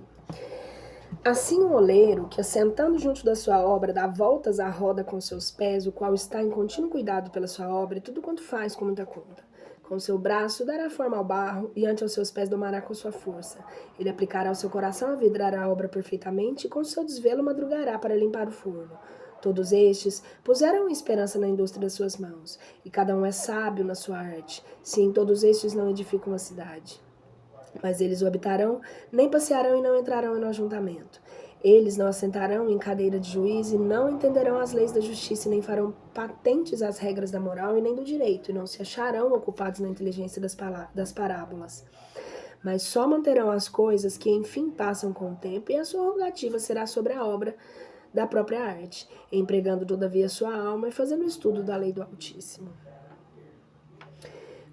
Assim o oleiro, que assentando junto da sua obra, dá voltas à roda com seus pés, o qual está em contínuo cuidado pela sua obra, e tudo quanto faz com muita conta. Com seu braço dará forma ao barro, e ante os seus pés domará com sua força. Ele aplicará ao seu coração a vidrar a obra perfeitamente, e com seu desvelo madrugará para limpar o forno. Todos estes puseram esperança na indústria das suas mãos, e cada um é sábio na sua arte. Sim, todos estes não edificam uma cidade. Mas eles o habitarão, nem passearão e não entrarão no ajuntamento. Eles não assentarão em cadeira de juiz e não entenderão as leis da justiça, nem farão patentes as regras da moral e nem do direito, e não se acharão ocupados na inteligência das parábolas. Mas só manterão as coisas que enfim passam com o tempo, e a sua rogativa será sobre a obra da própria arte, empregando todavia sua alma e fazendo estudo da lei do Altíssimo.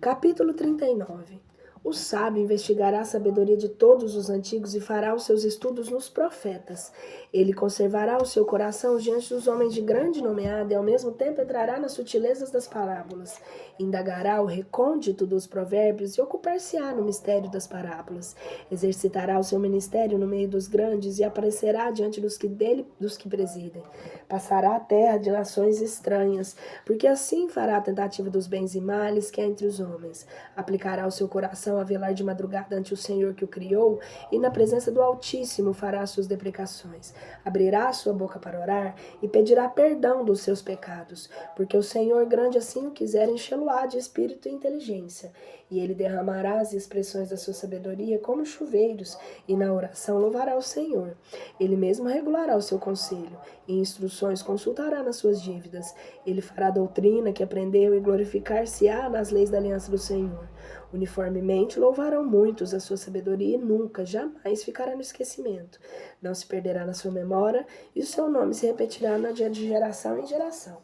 Capítulo 39. O sábio investigará a sabedoria de todos os antigos e fará os seus estudos nos profetas. Ele conservará o seu coração diante dos homens de grande nomeada e ao mesmo tempo entrará nas sutilezas das parábolas. Indagará o recôndito dos provérbios e ocupar-se-á no mistério das parábolas. Exercitará o seu ministério no meio dos grandes e aparecerá diante dos que presidem. Passará a terra de nações estranhas, porque assim fará a tentativa dos bens e males que há entre os homens. Aplicará o seu coração a velar de madrugada ante o Senhor que o criou, e na presença do Altíssimo fará suas deprecações. Abrirá sua boca para orar e pedirá perdão dos seus pecados, porque o Senhor grande assim o quiser enchê-lo-á de espírito e inteligência. E ele derramará as expressões da sua sabedoria como chuveiros, e na oração louvará o Senhor. Ele mesmo regulará o seu conselho, e instruções consultará nas suas dívidas. Ele fará doutrina que aprendeu e glorificar-se-á nas leis da aliança do Senhor. Uniformemente louvarão muitos a sua sabedoria e nunca, jamais ficará no esquecimento. Não se perderá na sua memória e o seu nome se repetirá de geração em geração.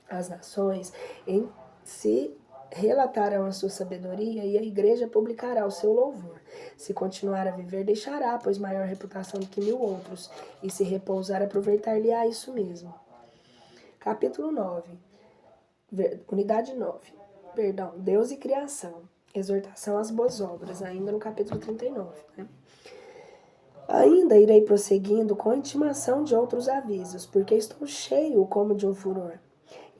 As nações em si relatarão a sua sabedoria e a igreja publicará o seu louvor. Se continuar a viver, deixará, pois maior reputação do que 1000 outros, e se repousar, aproveitar-lhe-á isso mesmo. Capítulo 9. Unidade 9. Deus e criação. Exortação às boas obras, ainda no capítulo 39. Ainda irei prosseguindo com a intimação de outros avisos, porque estou cheio como de um furor.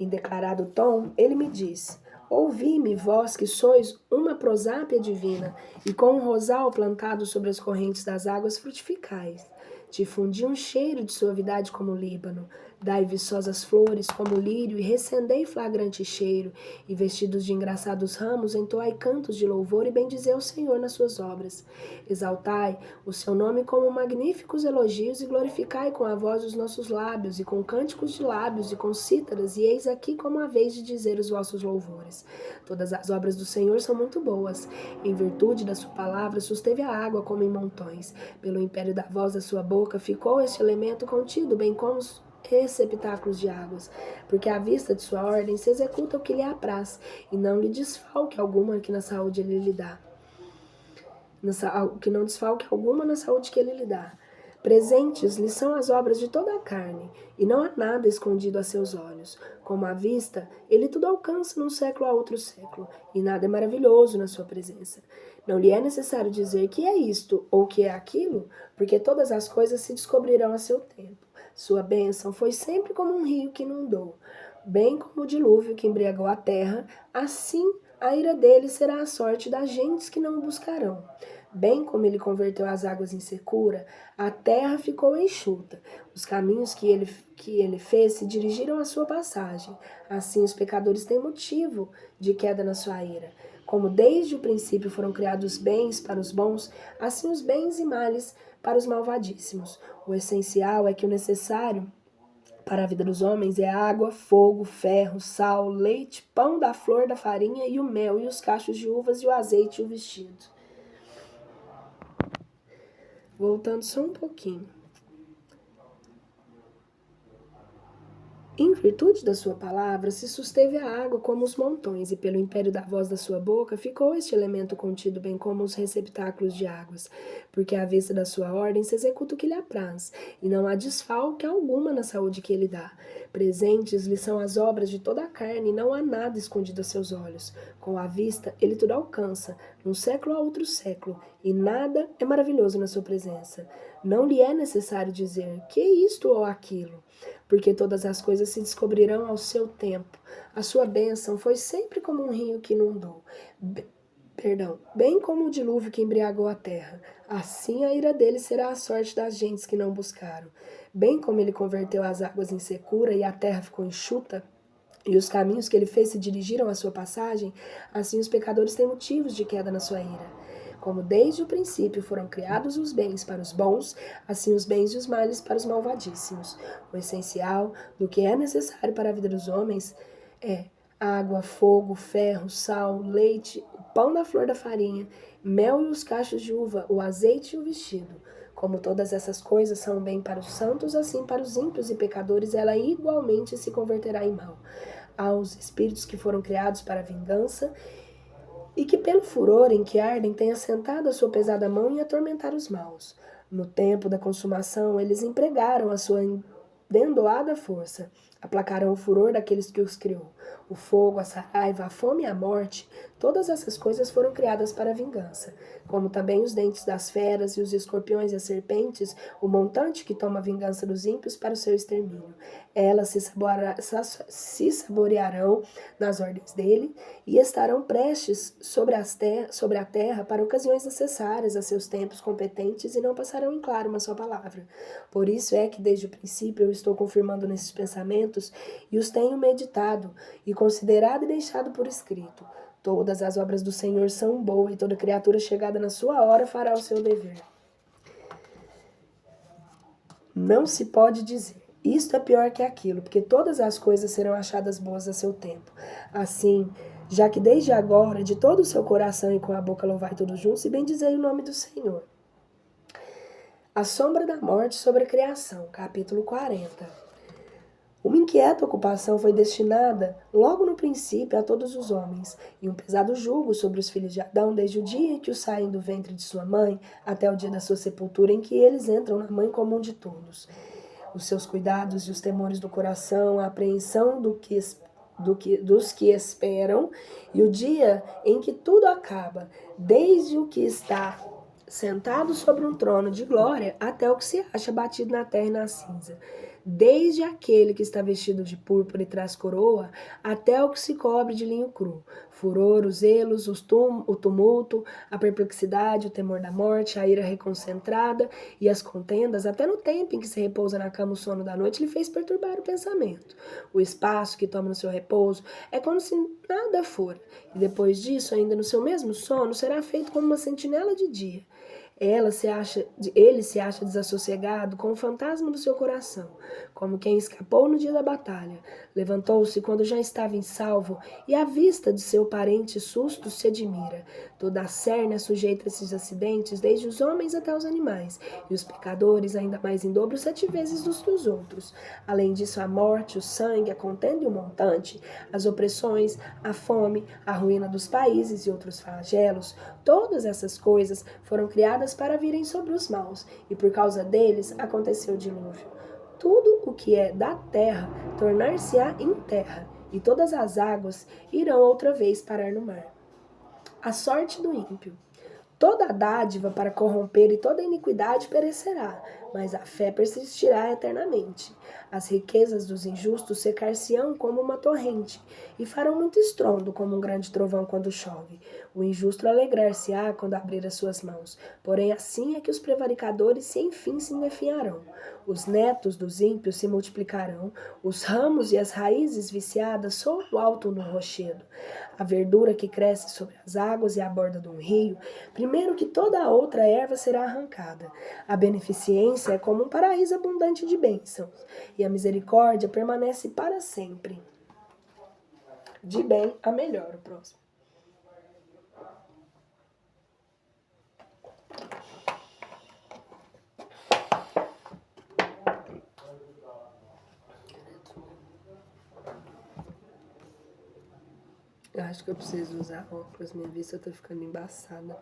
Em declarado tom, ele me diz: ouvi-me, vós que sois uma prosápia divina, e com um rosal plantado sobre as correntes das águas frutificais. Difundi um cheiro de suavidade como o Líbano, dai viçosas flores como o lírio, e recendei flagrante cheiro, e vestidos de engraçados ramos, entoai cantos de louvor, e bendizei o Senhor nas suas obras. Exaltai o seu nome com magníficos elogios, e glorificai com a voz os nossos lábios, e com cânticos de lábios, e com cítaras, e eis aqui como a vez de dizer os vossos louvores. Todas as obras do Senhor são muito boas. Em virtude da sua palavra, susteve a água como em montões. Pelo império da voz da sua boca, ficou este elemento contido, bem como os receptáculos de águas, porque à vista de sua ordem se executa o que lhe apraz, e não lhe desfalque alguma que na saúde ele lhe dá. Que não desfalque alguma na saúde que ele lhe dá. Presentes lhe são as obras de toda a carne, e não há nada escondido a seus olhos. Como à vista, ele tudo alcança num século a outro século, e nada é maravilhoso na sua presença. Não lhe é necessário dizer que é isto ou que é aquilo, porque todas as coisas se descobrirão a seu tempo. Sua bênção foi sempre como um rio que inundou, bem como o dilúvio que embriagou a terra, assim a ira dele será a sorte das gentes que não o buscarão. Bem como ele converteu as águas em secura, a terra ficou enxuta. Os caminhos que ele fez se dirigiram à sua passagem. Assim os pecadores têm motivo de queda na sua ira. Como desde o princípio foram criados bens para os bons, assim os bens e males para os malvadíssimos. O essencial é que o necessário para a vida dos homens é água, fogo, ferro, sal, leite, pão da flor da farinha e o mel, e os cachos de uvas e o azeite e o vestido. Voltando só um pouquinho. Em virtude da sua palavra, se susteve a água como os montões, e pelo império da voz da sua boca ficou este elemento contido, bem como os receptáculos de águas. Porque à vista da sua ordem se executa o que lhe apraz, e não há desfalque alguma na saúde que ele dá. Presentes lhe são as obras de toda a carne, e não há nada escondido a seus olhos. Com a vista, ele tudo alcança, de um século a outro século, e nada é maravilhoso na sua presença. Não lhe é necessário dizer que é isto ou aquilo, porque todas as coisas se descobrirão ao seu tempo. A sua bênção foi sempre como um rio que inundou, bem como o dilúvio que embriagou a terra. Assim a ira dele será a sorte das gentes que não buscaram. Bem como ele converteu as águas em secura e a terra ficou enxuta, e os caminhos que ele fez se dirigiram à sua passagem, assim os pecadores têm motivos de queda na sua ira. Como desde o princípio foram criados os bens para os bons, assim os bens e os males para os malvadíssimos. O essencial do que é necessário para a vida dos homens é água, fogo, ferro, sal, leite, o pão da flor da farinha, mel e os cachos de uva, o azeite e o vestido. Como todas essas coisas são bem para os santos, assim para os ímpios e pecadores ela igualmente se converterá em mal. Aos espíritos que foram criados para a vingança, e que pelo furor em que ardem tenha sentado a sua pesada mão em atormentar os maus. No tempo da consumação, eles empregaram a sua dendoada força, aplacaram o furor daqueles que os criou. O fogo, a saraiva, a fome e a morte, todas essas coisas foram criadas para a vingança, como também os dentes das feras e os escorpiões e as serpentes, o montante que toma a vingança dos ímpios para o seu extermínio. Elas se saborearão nas ordens dele e estarão prestes sobre a terra para ocasiões necessárias a seus tempos competentes e não passarão em claro uma só palavra. Por isso é que desde o princípio eu estou confirmando nesses pensamentos e os tenho meditado e considerado e deixado por escrito. Todas as obras do Senhor são boas e toda criatura chegada na sua hora fará o seu dever. Não se pode dizer, isto é pior que aquilo, porque todas as coisas serão achadas boas a seu tempo. Assim, já que desde agora, de todo o seu coração e com a boca louvai todos juntos e bendizei o nome do Senhor. A sombra da morte sobre a criação, capítulo 40. Uma inquieta ocupação foi destinada, logo no princípio, a todos os homens, e um pesado jugo sobre os filhos de Adão, desde o dia em que os saem do ventre de sua mãe, até o dia da sua sepultura, em que eles entram na mãe comum de todos. Os seus cuidados e os temores do coração, a apreensão dos que esperam, e o dia em que tudo acaba, desde o que está sentado sobre um trono de glória, até o que se acha batido na terra e na cinza. Desde aquele que está vestido de púrpura e traz coroa, até o que se cobre de linho cru. Furor, os zelos, o tumulto, a perplexidade, o temor da morte, a ira reconcentrada e as contendas, até no tempo em que se repousa na cama o sono da noite, lhe fez perturbar o pensamento. O espaço que toma no seu repouso é como se nada fora, e depois disso, ainda no seu mesmo sono, será feito como uma sentinela de dia. Ele se acha desassossegado com o fantasma do seu coração, como quem escapou no dia da batalha. Levantou-se quando já estava em salvo, e à vista de seu parente susto se admira. Toda a cerne é sujeita a esses acidentes, desde os homens até os animais, e os pecadores ainda mais em dobro 7 vezes dos outros. Além disso, a morte, o sangue, a contenda e o montante, as opressões, a fome, a ruína dos países e outros flagelos, todas essas coisas foram criadas para virem sobre os maus, e por causa deles aconteceu o dilúvio. Tudo o que é da terra tornar-se-á em terra, e todas as águas irão outra vez parar no mar. A sorte do ímpio. Toda a dádiva para corromper e toda iniquidade perecerá, mas a fé persistirá eternamente. As riquezas dos injustos secar-se-ão como uma torrente, e farão muito estrondo como um grande trovão quando chove. O injusto alegrar-se-á quando abrir as suas mãos, porém assim é que os prevaricadores enfim se definharão. Os netos dos ímpios se multiplicarão, os ramos e as raízes viciadas saltam no rochedo. A verdura que cresce sobre as águas e à borda de um rio, primeiro que toda a outra erva será arrancada. A beneficência é como um paraíso abundante de bênçãos, e a misericórdia permanece para sempre. De bem a melhor, o próximo. Eu acho que eu preciso usar óculos, minha vista tá ficando embaçada.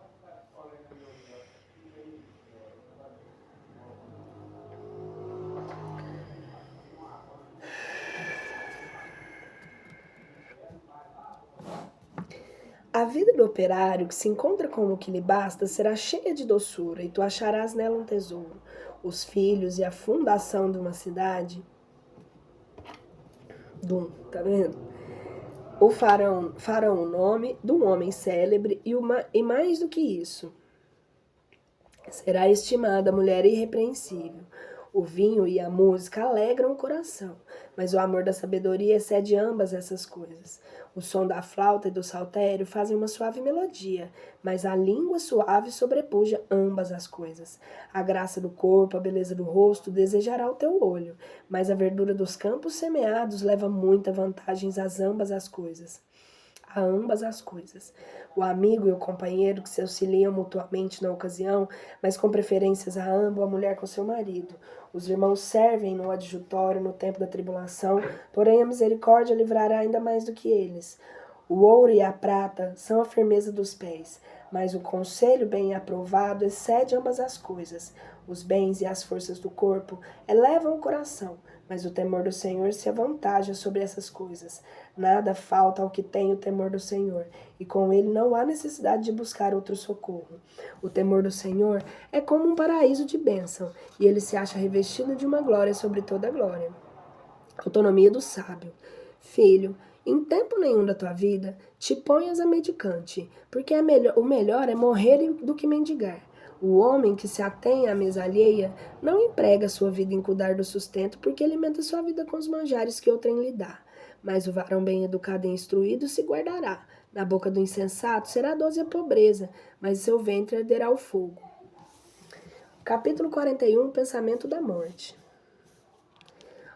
A vida do operário que se encontra com o que lhe basta será cheia de doçura, e tu acharás nela um tesouro. Os filhos e a fundação de uma cidade, tá vendo? Farão o nome de um homem célebre e mais do que isso, será estimada a mulher irrepreensível. O vinho e a música alegram o coração, mas o amor da sabedoria excede ambas essas coisas. O som da flauta e do saltério fazem uma suave melodia, mas a língua suave sobrepuja ambas as coisas. A graça do corpo, a beleza do rosto desejará o teu olho, mas a verdura dos campos semeados leva muita vantagens a ambas as coisas. O amigo e o companheiro que se auxiliam mutuamente na ocasião, mas com preferências a ambos, a mulher com seu marido. Os irmãos servem no adjutório no tempo da tribulação, porém a misericórdia livrará ainda mais do que eles. O ouro e a prata são a firmeza dos pés, mas o conselho bem aprovado excede ambas as coisas. Os bens e as forças do corpo elevam o coração, mas o temor do Senhor se avantaja sobre essas coisas. Nada falta ao que tem o temor do Senhor, e com ele não há necessidade de buscar outro socorro. O temor do Senhor é como um paraíso de bênção, e ele se acha revestido de uma glória sobre toda glória. Autonomia do sábio. Filho, em tempo nenhum da tua vida, te ponhas a mendicante, porque o melhor é morrer do que mendigar. O homem que se atém à mesa alheia não emprega sua vida em cuidar do sustento, porque alimenta sua vida com os manjares que outrem lhe dá. Mas o varão bem educado e instruído se guardará. Na boca do insensato será doce a pobreza, mas seu ventre arderá o fogo. Capítulo 41, Pensamento da morte.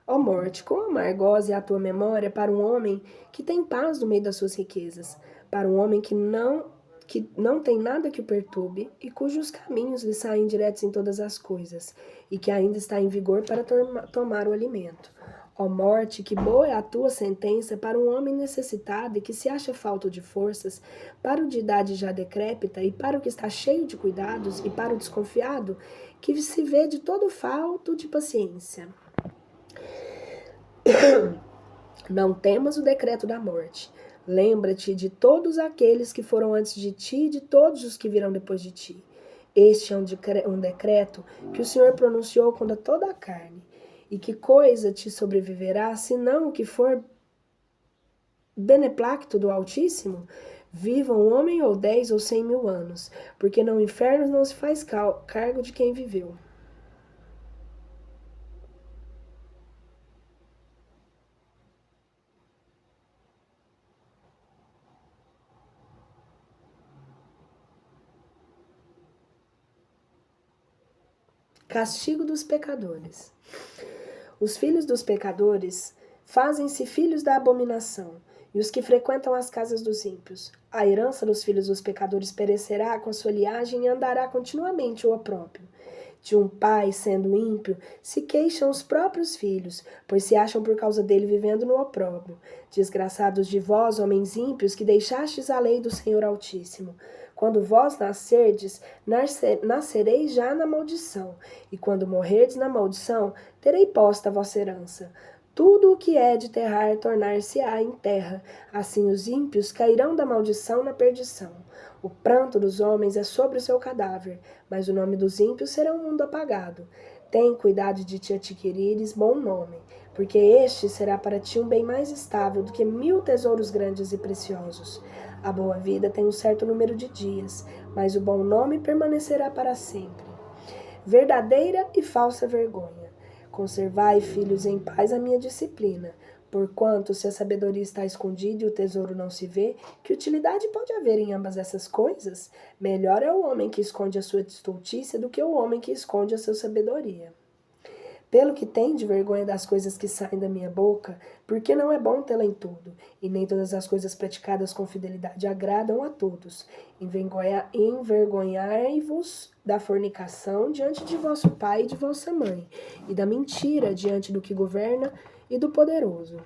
Ó morte, quão amargosa é a tua memória para um homem que tem paz no meio das suas riquezas, para um homem que não tem nada que o perturbe e cujos caminhos lhe saem diretos em todas as coisas, e que ainda está em vigor para tomar o alimento. Ó morte, que boa é a tua sentença para um homem necessitado e que se acha falto de forças, para o de idade já decrépita e para o que está cheio de cuidados e para o desconfiado, que se vê de todo falto de paciência. Não temas o decreto da morte. Lembra-te de todos aqueles que foram antes de ti e de todos os que virão depois de ti. Este é um decreto que o Senhor pronunciou contra toda a carne. E que coisa te sobreviverá, senão o que for beneplácito do Altíssimo? Viva um homem ou 10 ou 100 mil anos, porque no inferno não se faz cargo de quem viveu. Castigo dos pecadores. Os filhos dos pecadores fazem-se filhos da abominação, e os que frequentam as casas dos ímpios. A herança dos filhos dos pecadores perecerá com a sua liagem e andará continuamente o opróbrio. De um pai, sendo ímpio, se queixam os próprios filhos, pois se acham por causa dele vivendo no opróbrio. Desgraçados de vós, homens ímpios, que deixastes a lei do Senhor Altíssimo. Quando vós nascerdes, nascereis já na maldição, e quando morrerdes na maldição, terei posta a vossa herança. Tudo o que é de terrar tornar-se-á em terra, assim os ímpios cairão da maldição na perdição. O pranto dos homens é sobre o seu cadáver, mas o nome dos ímpios será um mundo apagado. Tem cuidado de te adquirires bom nome, porque este será para ti um bem mais estável do que 1000 tesouros grandes e preciosos. A boa vida tem um certo número de dias, mas o bom nome permanecerá para sempre. Verdadeira e falsa vergonha. Conservai, filhos, em paz a minha disciplina. Porquanto, se a sabedoria está escondida e o tesouro não se vê, que utilidade pode haver em ambas essas coisas? Melhor é o homem que esconde a sua estultícia do que o homem que esconde a sua sabedoria. Pelo que tem de vergonha das coisas que saem da minha boca, porque não é bom tê-la em tudo, e nem todas as coisas praticadas com fidelidade agradam a todos. Envergonhai-vos da fornicação diante de vosso pai e de vossa mãe, e da mentira diante do que governa e do poderoso.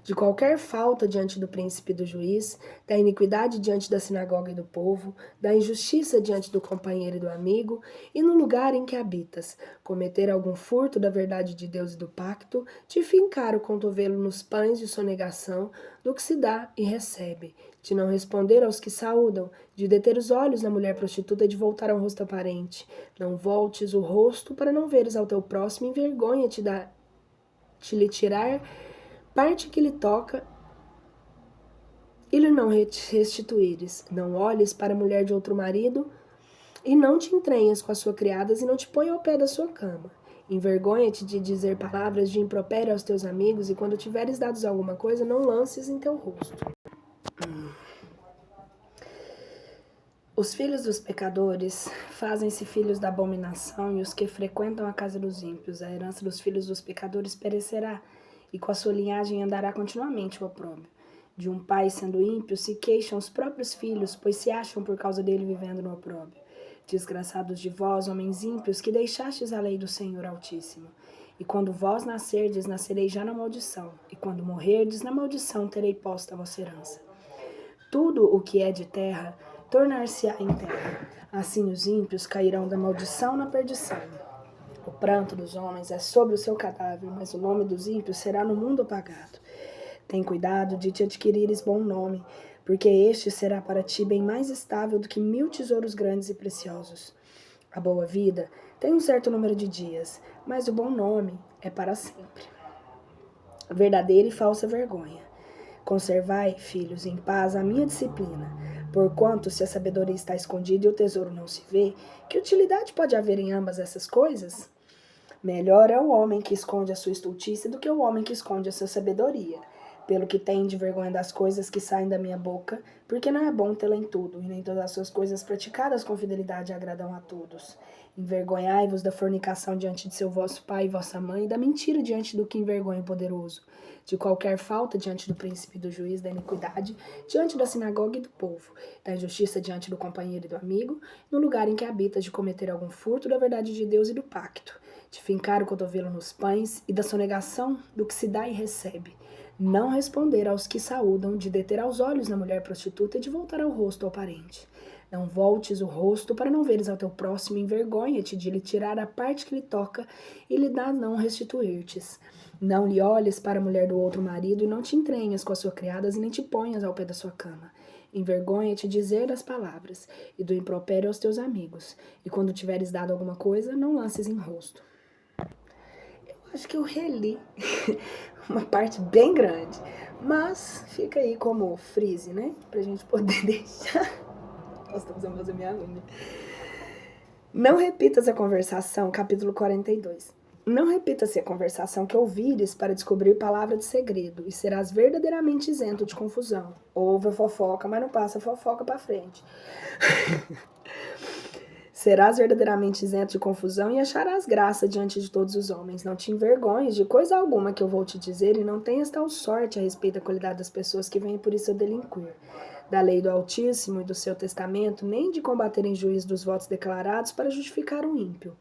de qualquer falta diante do príncipe e do juiz, da iniquidade diante da sinagoga e do povo, da injustiça diante do companheiro e do amigo, e no lugar em que habitas, cometer algum furto da verdade de Deus e do pacto, de fincar o cotovelo nos pães de sonegação, do que se dá e recebe, de não responder aos que saúdam, de deter os olhos na mulher prostituta e de voltar ao rosto aparente. Não voltes o rosto para não veres ao teu próximo, envergonha-te de lhe tirar parte que lhe toca e lhe não restituíres. Não olhes para a mulher de outro marido e não te entranhas com as suas criadas e não te ponha ao pé da sua cama. Envergonha-te de dizer palavras de impropério aos teus amigos e quando tiveres dados alguma coisa, não lances em teu rosto. Os filhos dos pecadores fazem-se filhos da abominação, e os que frequentam a casa dos ímpios. A herança dos filhos dos pecadores perecerá, e com a sua linhagem andará continuamente o opróbrio. De um pai sendo ímpio se queixam os próprios filhos, pois se acham por causa dele vivendo no opróbrio. Desgraçados de vós, homens ímpios, que deixastes a lei do Senhor Altíssimo. E quando vós nascerdes, nascereis já na maldição, e quando morrerdes, na maldição terei posta a vossa herança. Tudo o que é de terra tornar-se-á em terra. Assim os ímpios cairão da maldição na perdição. O pranto dos homens é sobre o seu cadáver, mas o nome dos ímpios será no mundo apagado. Tem cuidado de te adquirires bom nome, porque este será para ti bem mais estável do que 1000 tesouros grandes e preciosos. A boa vida tem um certo número de dias, mas o bom nome é para sempre. Verdadeira e falsa vergonha. Conservai, filhos, em paz a minha disciplina, porquanto se a sabedoria está escondida e o tesouro não se vê, que utilidade pode haver em ambas essas coisas? Melhor é o homem que esconde a sua estultícia do que o homem que esconde a sua sabedoria. Pelo que tem de vergonha das coisas que saem da minha boca, porque não é bom tê-la em tudo, e nem todas as suas coisas praticadas com fidelidade agradam a todos. Envergonhai-vos da fornicação diante de seu vosso pai e vossa mãe, e da mentira diante do que envergonha o poderoso, de qualquer falta diante do príncipe e do juiz, da iniquidade diante da sinagoga e do povo, da injustiça diante do companheiro e do amigo, no lugar em que habitas, de cometer algum furto da verdade de Deus e do pacto, de fincar o cotovelo nos pães e da sonegação do que se dá e recebe, não responder aos que saúdam, de deter aos olhos na mulher prostituta e de voltar ao rosto ao parente. Não voltes o rosto para não veres ao teu próximo, envergonha-te de lhe tirar a parte que lhe toca e lhe dá não restituir-te. Não lhe olhes para a mulher do outro marido e não te entranhas com as suas criadas e nem te ponhas ao pé da sua cama. Envergonha-te de dizer das palavras e do impropério aos teus amigos. E quando tiveres dado alguma coisa, não lances em rosto. Eu acho que eu reli uma parte bem grande, mas fica aí como frise, né? Pra gente poder deixar. Nossa, tô precisando fazer minha unha. Não repitas a conversação, capítulo 42. Não repitas-se a conversação que ouvires para descobrir palavra de segredo, e serás verdadeiramente isento de confusão. Ouve a fofoca, mas não passa a fofoca para frente. Serás verdadeiramente isento de confusão e acharás graça diante de todos os homens. Não te envergonhes de coisa alguma que eu vou te dizer e não tenhas tal sorte a respeito da qualidade das pessoas que vêm por isso a delinquir. Da lei do Altíssimo e do seu testamento, nem de combater em juízo dos votos declarados para justificar o ímpio.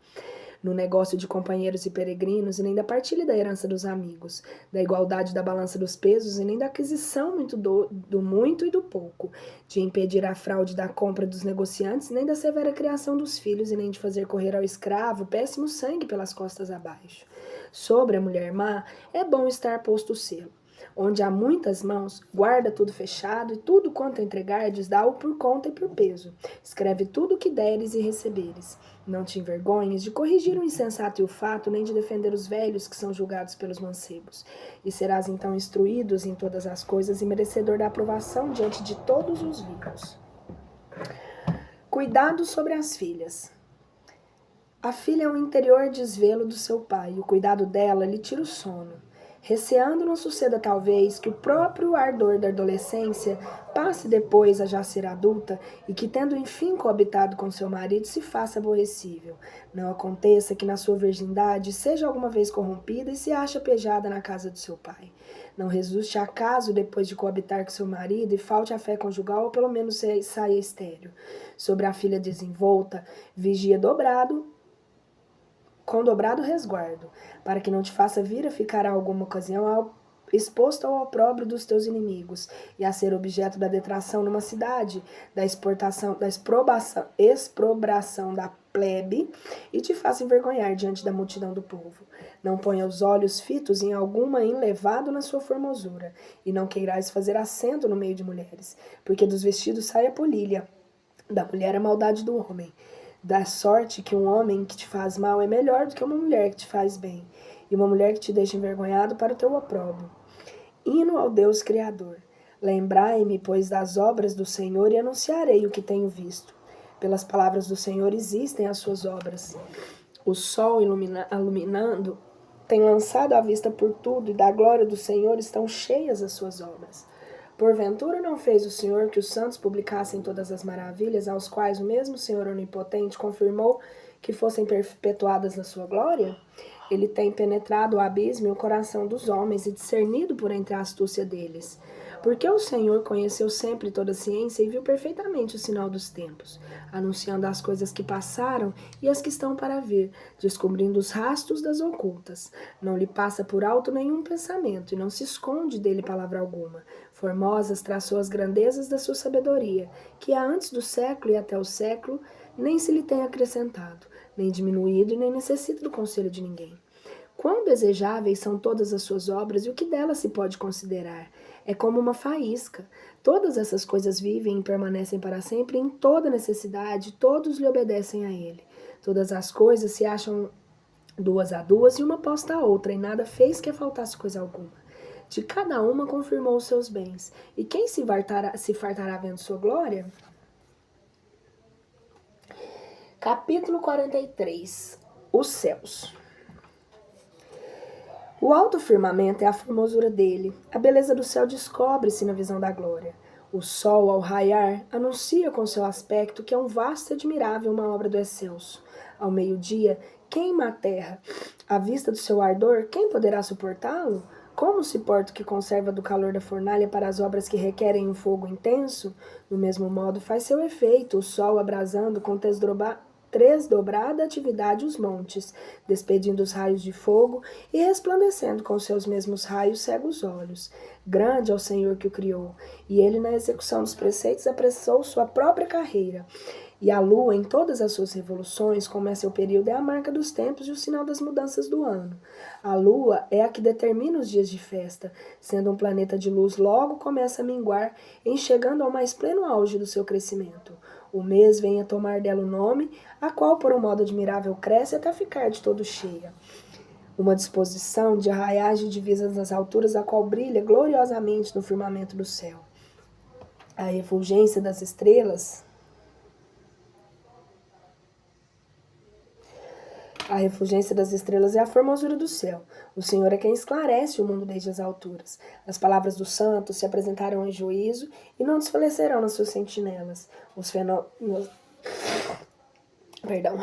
No negócio de companheiros e peregrinos, e nem da partilha da herança dos amigos, da igualdade da balança dos pesos, e nem da aquisição do muito e do pouco, de impedir a fraude da compra dos negociantes, nem da severa criação dos filhos, e nem de fazer correr ao escravo péssimo sangue pelas costas abaixo. Sobre a mulher má, é bom estar posto o selo. Onde há muitas mãos, guarda tudo fechado, e tudo quanto entregardes, dá-o por conta e por peso. Escreve tudo o que deres e receberes. Não te envergonhes de corrigir o insensato e o fato, nem de defender os velhos que são julgados pelos mancebos. E serás então instruídos em todas as coisas e merecedor da aprovação diante de todos os vivos. Cuidado sobre as filhas. A filha é o interior desvelo do seu pai, e o cuidado dela lhe tira o sono. Receando não suceda talvez que o próprio ardor da adolescência passe depois a já ser adulta e que, tendo enfim coabitado com seu marido, se faça aborrecível. Não aconteça que na sua virgindade seja alguma vez corrompida e se ache pejada na casa do seu pai. Não resulte acaso depois de coabitar com seu marido e falte a fé conjugal ou pelo menos saia estéril. Sobre a filha desenvolta, vigia com dobrado resguardo, para que não te faça vir a ficar a alguma ocasião exposto ao opróbrio dos teus inimigos, e a ser objeto da detração numa cidade, da exprobração da plebe, e te faça envergonhar diante da multidão do povo. Não ponha os olhos fitos em alguma enlevado na sua formosura, e não queirais fazer assento no meio de mulheres, porque dos vestidos sai a polilha, da mulher a maldade do homem. Da sorte que um homem que te faz mal é melhor do que uma mulher que te faz bem, e uma mulher que te deixa envergonhado para o teu opróbrio. Hino ao Deus Criador. Lembrai-me, pois, das obras do Senhor e anunciarei o que tenho visto. Pelas palavras do Senhor existem as suas obras. O sol iluminando tem lançado a vista por tudo, e da glória do Senhor estão cheias as suas obras. Porventura não fez o Senhor que os santos publicassem todas as maravilhas, aos quais o mesmo Senhor onipotente confirmou que fossem perpetuadas na sua glória? Ele tem penetrado o abismo e o coração dos homens e discernido por entre a astúcia deles. Porque o Senhor conheceu sempre toda a ciência e viu perfeitamente o sinal dos tempos, anunciando as coisas que passaram e as que estão para vir, descobrindo os rastros das ocultas. Não lhe passa por alto nenhum pensamento e não se esconde dele palavra alguma. Formosas traçou as grandezas da sua sabedoria, que há antes do século e até o século nem se lhe tem acrescentado, nem diminuído e nem necessita do conselho de ninguém. Quão desejáveis são todas as suas obras e o que delas se pode considerar? É como uma faísca. Todas essas coisas vivem e permanecem para sempre em toda necessidade, todos lhe obedecem a ele. Todas as coisas se acham duas a duas e uma posta a outra, e nada fez que faltasse coisa alguma. De cada uma confirmou os seus bens. E quem se fartará vendo sua glória? Capítulo 43. Os céus. O alto firmamento é a formosura dele. A beleza do céu descobre-se na visão da glória. O sol, ao raiar, anuncia com seu aspecto que é um vasto e admirável uma obra do excelso. Ao meio-dia, queima a terra. À vista do seu ardor, quem poderá suportá-lo? Como se porta o que conserva do calor da fornalha para as obras que requerem um fogo intenso? Do mesmo modo faz seu efeito, o sol abrasando com desdobrada atividade os montes, despedindo os raios de fogo e resplandecendo com seus mesmos raios cega os olhos. Grande é o Senhor que o criou, e ele na execução dos preceitos apressou sua própria carreira. E a lua, em todas as suas revoluções, como é seu período, é a marca dos tempos e o sinal das mudanças do ano. A lua é a que determina os dias de festa. Sendo um planeta de luz, logo começa a minguar, em chegando ao mais pleno auge do seu crescimento. O mês vem a tomar dela o nome, a qual por um modo admirável cresce até ficar de todo cheia. Uma disposição de arraiais de divisas nas alturas, a qual brilha gloriosamente no firmamento do céu. A refulgência das estrelas... A refulgência das estrelas é a formosura do céu. O Senhor é quem esclarece o mundo desde as alturas. As palavras dos santos se apresentarão em juízo e não desfalecerão nas suas sentinelas. Os fenômenos... Perdão.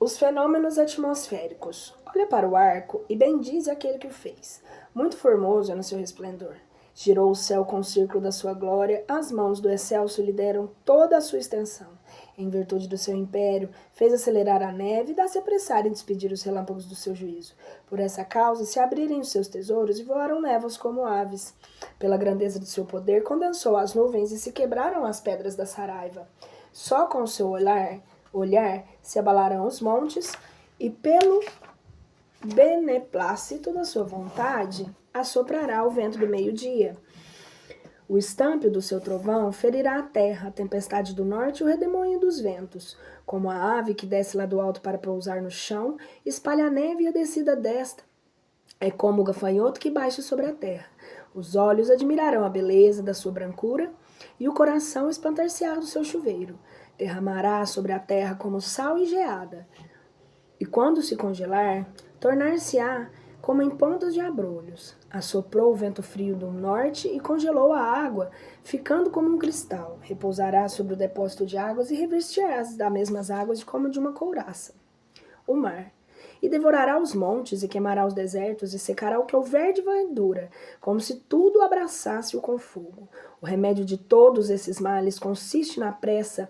Os fenômenos atmosféricos. Olha para o arco e bendize aquele que o fez. Muito formoso é no seu resplendor. Girou o céu com o círculo da sua glória, as mãos do excelso lhe deram toda a sua extensão. Em virtude do seu império, fez acelerar a neve e dá-se apressar em despedir os relâmpagos do seu juízo. Por essa causa, se abrirem os seus tesouros e voaram névoas como aves. Pela grandeza do seu poder, condensou as nuvens e se quebraram as pedras da saraiva. Só com o seu olhar se abalarão os montes, e pelo beneplácito da sua vontade assoprará o vento do meio-dia. O estampe do seu trovão ferirá a terra, a tempestade do norte e o redemoinho dos ventos. Como a ave que desce lá do alto para pousar no chão, espalha a neve e a descida desta. É como o gafanhoto que baixa sobre a terra. Os olhos admirarão a beleza da sua brancura e o coração espantar-se-á do seu chuveiro. Derramará sobre a terra como sal e geada. E quando se congelar, tornar-se-á como em pontas de abrolhos. Assoprou o vento frio do norte e congelou a água, ficando como um cristal. Repousará sobre o depósito de águas e revestirá das mesmas águas como de uma couraça. O mar. E devorará os montes, e queimará os desertos, e secará o que houver de verdura, como se tudo abraçasse-o com fogo. O remédio de todos esses males consiste na pressa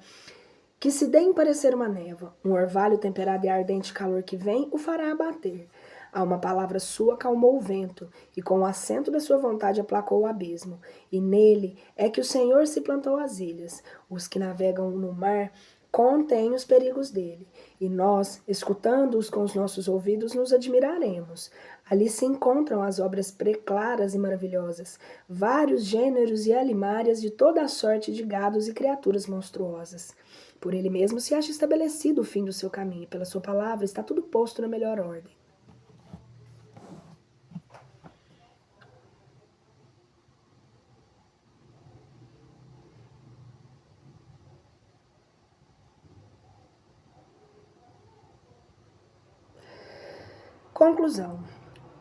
que se dê em parecer uma névoa. Um orvalho temperado e ardente calor que vem o fará abater. A uma palavra sua acalmou o vento, e com o acento da sua vontade aplacou o abismo. E nele é que o Senhor se plantou as ilhas. Os que navegam no mar contêm os perigos dele. E nós, escutando-os com os nossos ouvidos, nos admiraremos. Ali se encontram as obras preclaras e maravilhosas, vários gêneros e alimárias de toda a sorte de gados e criaturas monstruosas. Por ele mesmo se acha estabelecido o fim do seu caminho, e pela sua palavra está tudo posto na melhor ordem. Conclusão.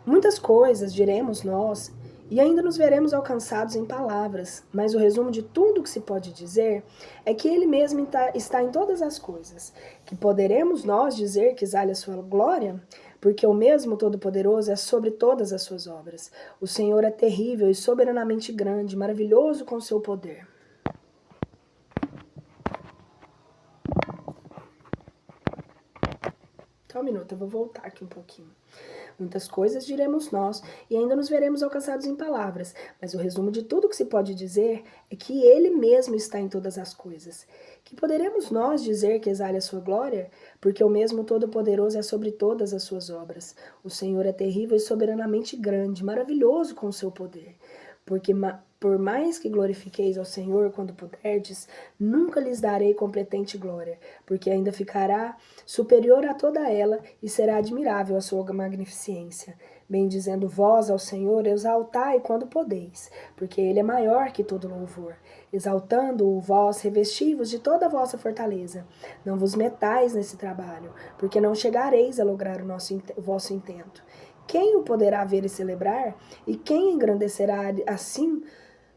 Muitas coisas diremos nós e ainda nos veremos alcançados em palavras, mas o resumo de tudo que se pode dizer é que ele mesmo está em todas as coisas. Que poderemos nós dizer que exale a sua glória? Porque o mesmo Todo-Poderoso é sobre todas as suas obras. O Senhor é terrível e soberanamente grande, maravilhoso com seu poder. Só um minuto, eu vou voltar aqui um pouquinho. Muitas coisas diremos nós e ainda nos veremos alcançados em palavras, mas o resumo de tudo que se pode dizer é que ele mesmo está em todas as coisas. Que poderemos nós dizer que exale a sua glória? Porque o mesmo Todo-Poderoso é sobre todas as suas obras. O Senhor é terrível e soberanamente grande, maravilhoso com o seu poder. Porque por mais que glorifiqueis ao Senhor quando puderdes, nunca lhes darei competente glória, porque ainda ficará superior a toda ela e será admirável a sua magnificência. Bendizendo vós ao Senhor, exaltai quando podeis, porque ele é maior que todo louvor. Exaltando-o vós, revesti-vos de toda a vossa fortaleza. Não vos metais nesse trabalho, porque não chegareis a lograr o vosso intento. Quem o poderá ver e celebrar? E quem engrandecerá assim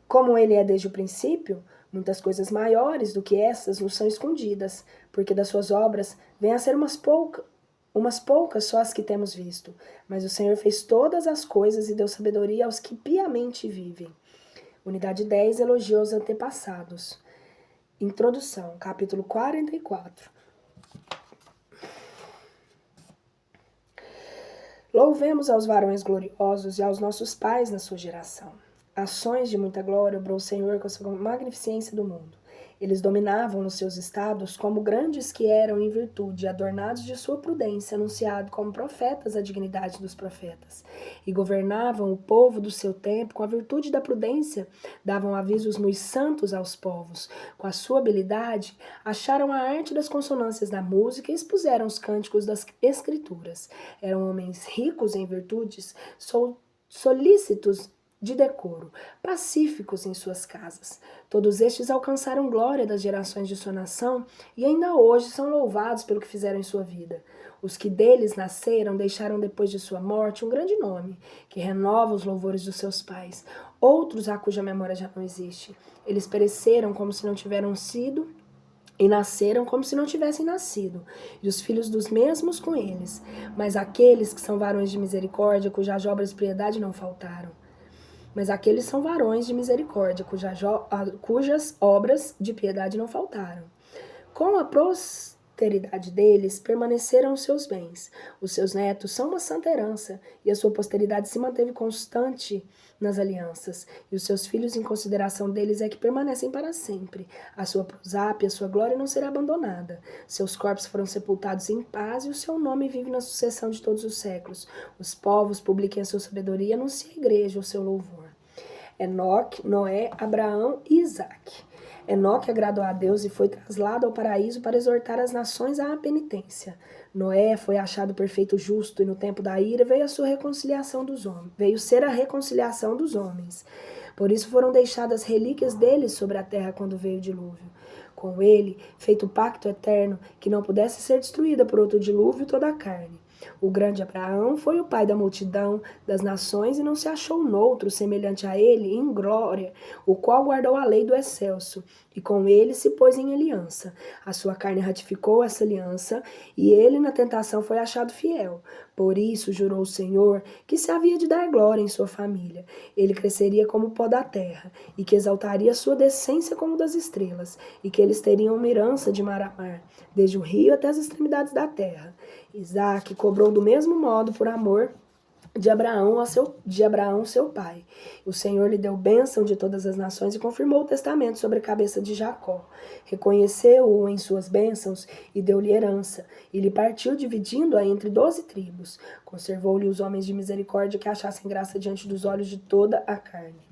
como ele é desde o princípio? Muitas coisas maiores do que essas nos são escondidas, porque das suas obras vêm a ser umas poucas só as que temos visto. Mas o Senhor fez todas as coisas e deu sabedoria aos que piamente vivem. Unidade 10, elogio aos antepassados. Introdução, capítulo 44. Louvemos aos varões gloriosos e aos nossos pais na sua geração. Ações de muita glória obrou o Senhor com a sua magnificência do mundo. Eles dominavam nos seus estados como grandes que eram em virtude, adornados de sua prudência, anunciado como profetas a dignidade dos profetas. E governavam o povo do seu tempo com a virtude da prudência, davam avisos muito santos aos povos. Com a sua habilidade, acharam a arte das consonâncias da música e expuseram os cânticos das escrituras. Eram homens ricos em virtudes, solícitos de decoro, pacíficos em suas casas. Todos estes alcançaram glória das gerações de sua nação e ainda hoje são louvados pelo que fizeram em sua vida. Os que deles nasceram deixaram depois de sua morte um grande nome, que renova os louvores dos seus pais. Outros a cuja memória já não existe. Eles pereceram como se não tiveram sido e nasceram como se não tivessem nascido, e os filhos dos mesmos com eles. Mas aqueles que são varões de misericórdia, cujas obras de piedade não faltaram. Mas aqueles são varões de misericórdia, cujas obras de piedade não faltaram. Com a posteridade deles permaneceram os seus bens. Os seus netos são uma santa herança, e a sua posteridade se manteve constante nas alianças, e os seus filhos, em consideração deles, é que permanecem para sempre. A sua prosápia, a sua glória não será abandonada. Seus corpos foram sepultados em paz, e o seu nome vive na sucessão de todos os séculos. Os povos publiquem a sua sabedoria, anunciem a igreja o seu louvor. Enoque, Noé, Abraão e Isaque. Enoque agradou a Deus e foi traslado ao paraíso para exortar as nações à penitência. Noé foi achado perfeito justo, e no tempo da ira veio ser a reconciliação dos homens. Por isso foram deixadas relíquias dele sobre a terra quando veio o dilúvio. Com ele, feito o pacto eterno, que não pudesse ser destruída por outro dilúvio toda a carne. O grande Abraão foi o pai da multidão das nações e não se achou noutro semelhante a ele em glória, o qual guardou a lei do excelso, e com ele se pôs em aliança. A sua carne ratificou essa aliança, e ele na tentação foi achado fiel. Por isso jurou o Senhor que se havia de dar glória em sua família. Ele cresceria como o pó da terra, e que exaltaria sua descendência como das estrelas, e que eles teriam uma herança de mar a mar, desde o rio até as extremidades da terra. Isaque cobrou do mesmo modo por amor de Abraão, seu pai. O Senhor lhe deu bênção de todas as nações e confirmou o testamento sobre a cabeça de Jacó. Reconheceu-o em suas bênçãos e deu-lhe herança, e lhe partiu dividindo-a entre 12 tribos. Conservou-lhe os homens de misericórdia que achassem graça diante dos olhos de toda a carne.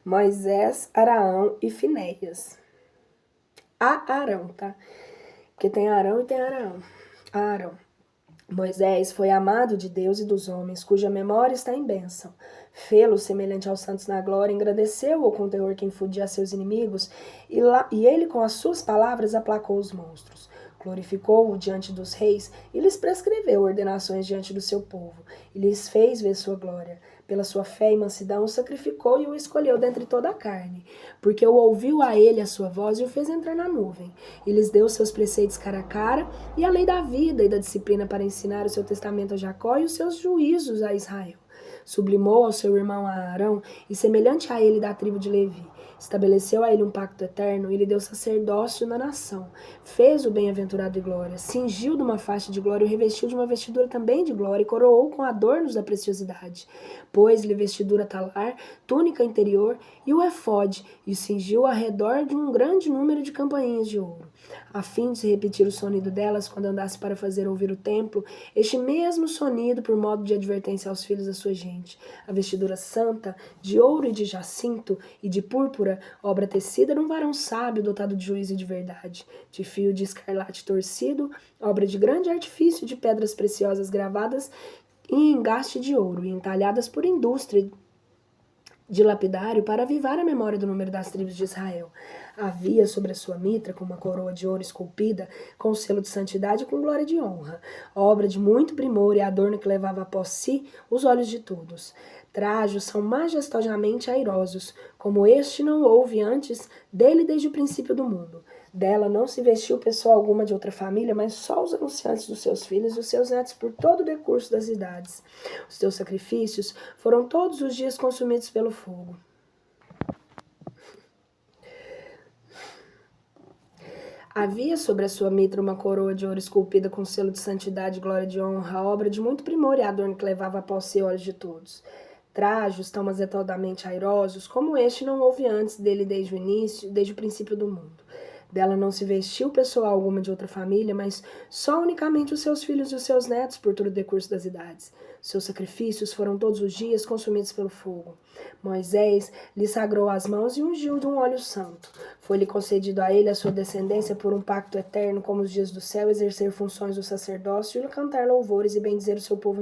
Moisés, Araão e Finéias. Arão, tá? Porque tem Arão e tem Araão. Arão. Moisés foi amado de Deus e dos homens, cuja memória está em bênção. Fê-lo semelhante aos santos na glória, engrandeceu-o com terror que infundia a seus inimigos, e ele com as suas palavras aplacou os monstros. Glorificou-o diante dos reis e lhes prescreveu ordenações diante do seu povo, e lhes fez ver sua glória. Pela sua fé e mansidão o sacrificou e o escolheu dentre toda a carne, porque o ouviu a ele a sua voz e o fez entrar na nuvem, e lhes deu seus preceitos cara a cara, e a lei da vida e da disciplina para ensinar o seu testamento a Jacó e os seus juízos a Israel. Sublimou ao seu irmão Arão, e semelhante a ele da tribo de Levi. Estabeleceu a ele um pacto eterno e lhe deu sacerdócio na nação. Fez o bem-aventurado de glória, cingiu de uma faixa de glória e o revestiu de uma vestidura também de glória e coroou com adornos da preciosidade. Pôs-lhe vestidura talar, túnica interior e o efode, e o cingiu ao redor de um grande número de campainhas de ouro, a fim de se repetir o sonido delas quando andasse para fazer ouvir o templo, este mesmo sonido por modo de advertência aos filhos da sua gente. A vestidura santa, de ouro e de jacinto e de púrpura, obra tecida num varão sábio dotado de juízo e de verdade, de fio de escarlate torcido, obra de grande artifício de pedras preciosas gravadas em engaste de ouro e entalhadas por indústria de lapidário para avivar a memória do número das tribos de Israel. Havia sobre a sua mitra, com uma coroa de ouro esculpida, com selo de santidade e com glória de honra, obra de muito primor e adorno que levava após si os olhos de todos. Trajos são majestosamente airosos, como este não houve antes dele desde o princípio do mundo. Dela não se vestiu pessoa alguma de outra família, mas só os anunciantes dos seus filhos e os seus netos por todo o decurso das idades. Os teus sacrifícios foram todos os dias consumidos pelo fogo. Havia sobre a sua mitra uma coroa de ouro esculpida com selo de santidade, glória de honra, obra de muito primor e adorno que levava após si olhos de todos. Trajos tão azeitadamente airosos, como este não houve antes dele desde o início, desde o princípio do mundo. Dela não se vestiu pessoa alguma de outra família, mas só unicamente os seus filhos e os seus netos por todo o decurso das idades. Seus sacrifícios foram todos os dias consumidos pelo fogo. Moisés lhe sagrou as mãos e ungiu de um óleo santo. Foi-lhe concedido a ele a sua descendência por um pacto eterno, como os dias do céu, exercer funções do sacerdócio e cantar louvores e bendizer o seu povo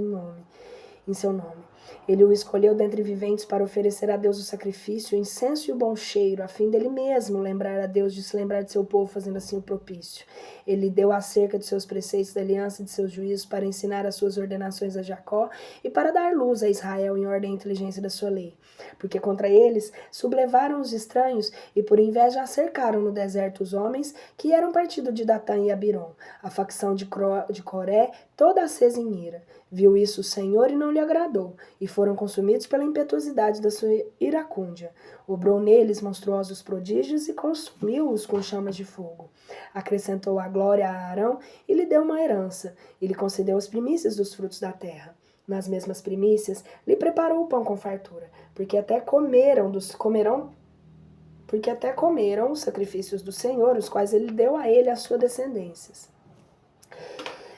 em seu nome. Ele o escolheu dentre viventes para oferecer a Deus o sacrifício, o incenso e o bom cheiro, a fim dele mesmo lembrar a Deus de se lembrar de seu povo, fazendo assim o propício. Ele deu acerca de seus preceitos da aliança e de seus juízos para ensinar as suas ordenações a Jacó e para dar luz a Israel em ordem e inteligência da sua lei. Porque contra eles sublevaram os estranhos e por inveja cercaram no deserto os homens que eram partido de Datã e Abirom, a facção de Coré, toda acesa em ira. Viu isso o Senhor e não lhe agradou, e foram consumidos pela impetuosidade da sua iracúndia. Obrou neles monstruosos prodígios e consumiu-os com chamas de fogo. Acrescentou a glória a Arão e lhe deu uma herança, e lhe concedeu as primícias dos frutos da terra. Nas mesmas primícias, lhe preparou o pão com fartura, porque até comeram os sacrifícios do Senhor, os quais ele deu a ele e a sua descendência.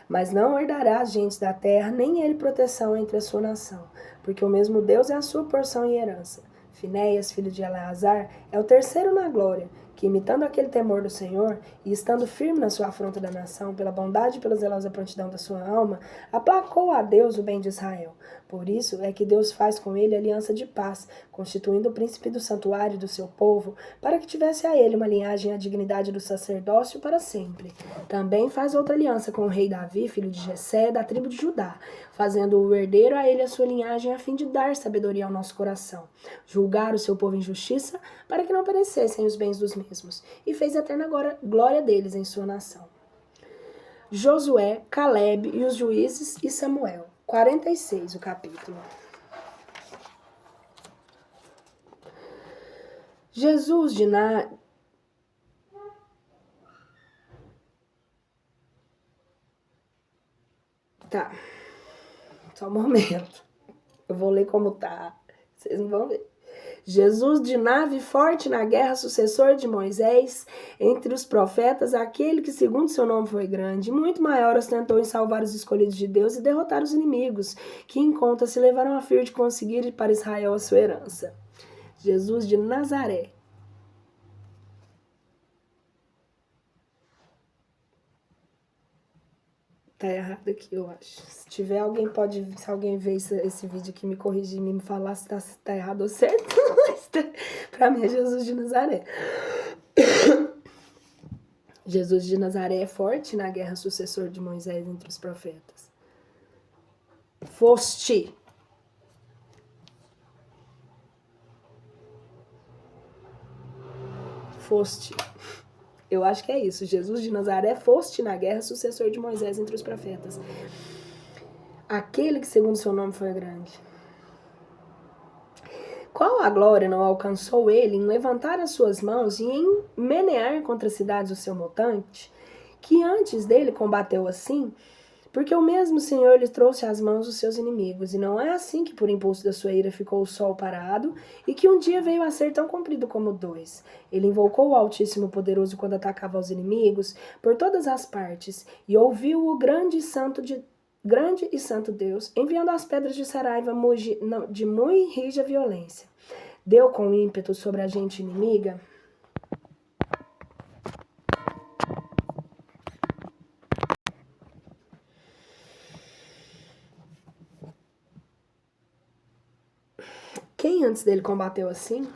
Mas não herdará as gentes da terra, nem ele proteção entre a sua nação, porque o mesmo Deus é a sua porção e herança. Finéias, filho de Eleazar, é o terceiro na glória, que, imitando aquele temor do Senhor, e estando firme na sua afronta da nação, pela bondade e pela zelosa prontidão da sua alma, aplacou a Deus o bem de Israel. Por isso é que Deus faz com ele aliança de paz, constituindo o príncipe do santuário do seu povo, para que tivesse a ele uma linhagem e a dignidade do sacerdócio para sempre. Também faz outra aliança com o rei Davi, filho de Jessé, da tribo de Judá, fazendo-o herdeiro a ele a sua linhagem, a fim de dar sabedoria ao nosso coração, julgar o seu povo em justiça, para que não perecessem os bens dos mesmos, e fez eterna glória deles em sua nação. Josué, Caleb e os juízes e Samuel. 46, o capítulo. Jesus de Tá, só um momento. Eu vou ler como tá, vocês não vão ver. Jesus de nave forte na guerra, sucessor de Moisés, entre os profetas, aquele que segundo seu nome foi grande, muito maior ostentou em salvar os escolhidos de Deus e derrotar os inimigos, que em conta se levaram a fio de conseguir para Israel a sua herança. Jesus de Nazaré. Tá errado aqui, eu acho. Se tiver alguém, se alguém ver esse vídeo aqui, me corrigir, me falar se tá errado ou certo. Pra mim é Jesus de Nazaré. Jesus de Nazaré é forte na guerra, sucessor de Moisés entre os profetas. Foste. Eu acho que é isso. Jesus de Nazaré, foste na guerra, sucessor de Moisés entre os profetas. Aquele que segundo seu nome foi grande. Qual a glória não alcançou ele em levantar as suas mãos e em menear contra as cidades o seu montante, que antes dele combateu assim, porque o mesmo Senhor lhe trouxe às mãos os seus inimigos, e não é assim que por impulso da sua ira ficou o sol parado, e que um dia veio a ser tão comprido como dois. Ele invocou o Altíssimo Poderoso quando atacava os inimigos, por todas as partes, e ouviu o grande e santo Deus, enviando as pedras de Saraiva de muito rija violência. Deu com ímpeto sobre a gente inimiga. Quem antes dele combateu assim?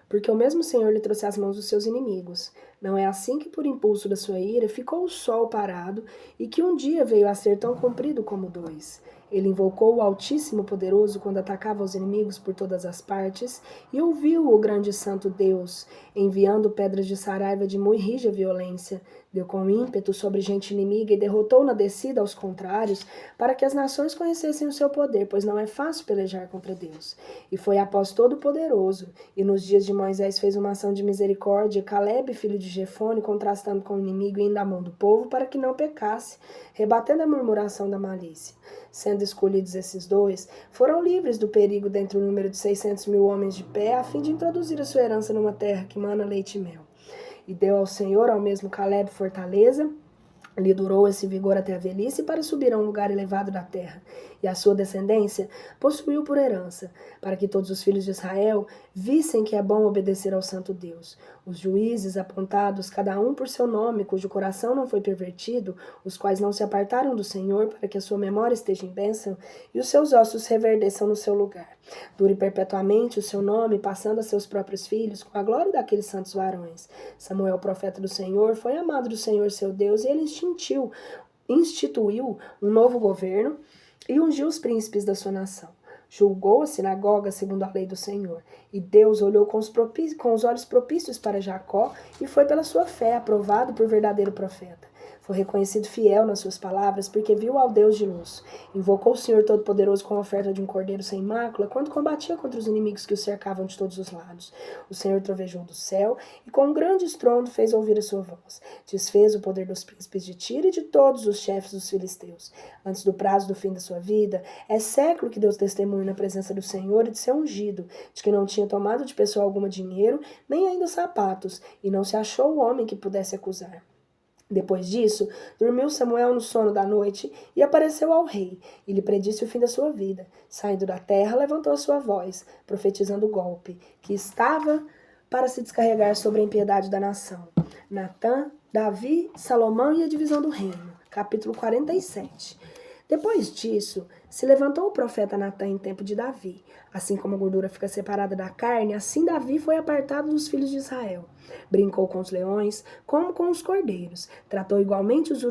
Porque o mesmo Senhor lhe trouxe às mãos os seus inimigos. Não é assim que, por impulso da sua ira, ficou o sol parado e que um dia veio a ser tão comprido como dois. Ele invocou o Altíssimo Poderoso quando atacava os inimigos por todas as partes e ouviu o grande santo Deus, enviando pedras de Saraiva de muito rija violência. Deu com ímpeto sobre gente inimiga e derrotou na descida aos contrários, para que as nações conhecessem o seu poder, pois não é fácil pelejar contra Deus. E foi após Todo-Poderoso, e nos dias de Moisés fez uma ação de misericórdia, Caleb, filho de Jefone, contrastando com o inimigo e indo à mão do povo, para que não pecasse, rebatendo a murmuração da malícia. Sendo escolhidos esses dois, foram livres do perigo dentre o número de 600.000 homens de pé, a fim de introduzir a sua herança numa terra que mana leite e mel. E deu ao Senhor, ao mesmo Caleb, fortaleza, lhe durou esse vigor até a velhice para subir a um lugar elevado da terra, e a sua descendência possuiu por herança, para que todos os filhos de Israel vissem que é bom obedecer ao santo Deus. Os juízes apontados, cada um por seu nome, cujo coração não foi pervertido, os quais não se apartaram do Senhor, para que a sua memória esteja em bênção, e os seus ossos reverdeçam no seu lugar. Dure perpetuamente o seu nome, passando a seus próprios filhos, com a glória daqueles santos varões. Samuel, profeta do Senhor, foi amado do Senhor seu Deus, e ele instituiu um novo governo e ungiu os príncipes da sua nação. Julgou a sinagoga segundo a lei do Senhor. E Deus olhou com os olhos propícios para Jacó e foi pela sua fé aprovado por verdadeiro profeta. Foi reconhecido fiel nas suas palavras, porque viu ao Deus de luz. Invocou o Senhor Todo-Poderoso com a oferta de um cordeiro sem mácula, quando combatia contra os inimigos que o cercavam de todos os lados. O Senhor trovejou do céu, e com um grande estrondo fez ouvir a sua voz. Desfez o poder dos príncipes de Tiro e de todos os chefes dos filisteus. Antes do prazo do fim da sua vida, é século que Deus testemunha na presença do Senhor e de seu ungido, de que não tinha tomado de pessoa alguma dinheiro, nem ainda sapatos, e não se achou o homem que pudesse acusar. Depois disso, dormiu Samuel no sono da noite e apareceu ao rei, e lhe predisse o fim da sua vida. Saindo da terra, levantou a sua voz, profetizando o golpe, que estava para se descarregar sobre a impiedade da nação. Natã, Davi, Salomão e a divisão do reino. Capítulo 47. Depois disso, se levantou o profeta Natã em tempo de Davi. Assim como a gordura fica separada da carne, assim Davi foi apartado dos filhos de Israel. Brincou com os leões, como com os cordeiros. Tratou igualmente os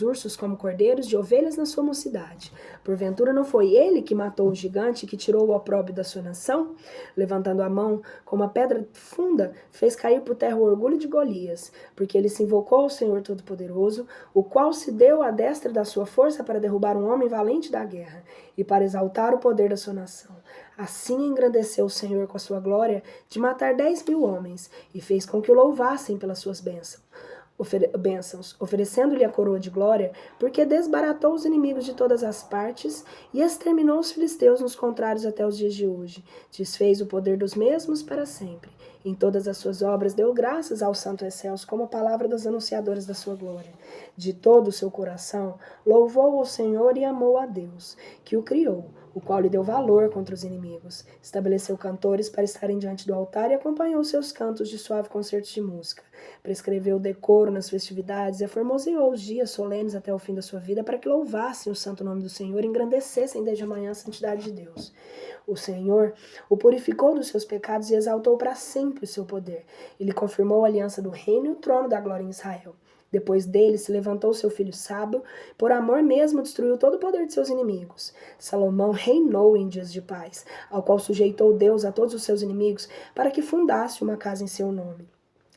ursos como cordeiros de ovelhas na sua mocidade. Porventura não foi ele que matou o gigante, que tirou o opróbrio da sua nação? Levantando a mão, com uma pedra funda, fez cair por terra o orgulho de Golias, porque ele se invocou ao Senhor Todo-Poderoso, o qual se deu à destra da sua força para derrubar um homem valente da guerra, e para exaltar o poder da sua nação. Assim engrandeceu o Senhor com a sua glória de matar 10.000 homens, e fez com que o louvassem pelas suas bênçãos, oferecendo-lhe a coroa de glória, porque desbaratou os inimigos de todas as partes e exterminou os filisteus nos contrários até os dias de hoje. Desfez o poder dos mesmos para sempre. Em todas as suas obras deu graças ao Santo Excelso, como a palavra das anunciadoras da sua glória. De todo o seu coração, louvou o Senhor e amou a Deus, que o criou, o qual lhe deu valor contra os inimigos. Estabeleceu cantores para estarem diante do altar e acompanhou seus cantos de suave concerto de música. Prescreveu o decoro nas festividades e aformoseou os dias solenes até o fim da sua vida para que louvassem o santo nome do Senhor e engrandecessem desde a manhã a santidade de Deus. O Senhor o purificou dos seus pecados e exaltou para sempre o seu poder. Ele confirmou a aliança do reino e o trono da glória em Israel. Depois dele se levantou seu filho sábio, por amor mesmo destruiu todo o poder de seus inimigos. Salomão reinou em dias de paz, ao qual sujeitou Deus a todos os seus inimigos, para que fundasse uma casa em seu nome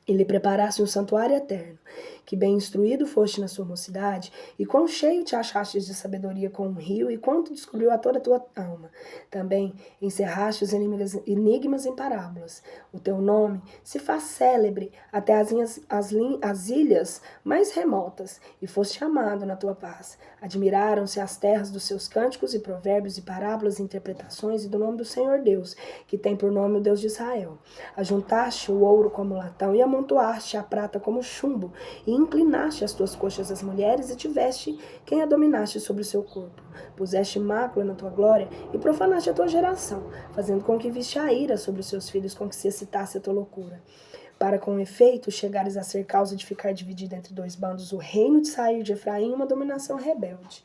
e lhe preparasse um santuário eterno. Que bem instruído foste na sua mocidade, e quão cheio te achastes de sabedoria com um rio, e quanto descobriu a toda a tua alma. Também encerraste os enigmas em parábolas. O teu nome se faz célebre até as ilhas mais remotas, e foste amado na tua paz. Admiraram-se as terras dos seus cânticos e provérbios e parábolas e interpretações e do nome do Senhor Deus, que tem por nome o Deus de Israel. Ajuntaste o ouro como latão e amontoaste a prata como chumbo, e inclinaste as tuas coxas às mulheres e tiveste quem a dominaste sobre o seu corpo. Puseste mácula na tua glória e profanaste a tua geração, fazendo com que viste a ira sobre os seus filhos, com que se excitasse a tua loucura. Para com efeito chegares a ser causa de ficar dividido entre dois bandos o reino de Sair de Efraim, uma dominação rebelde.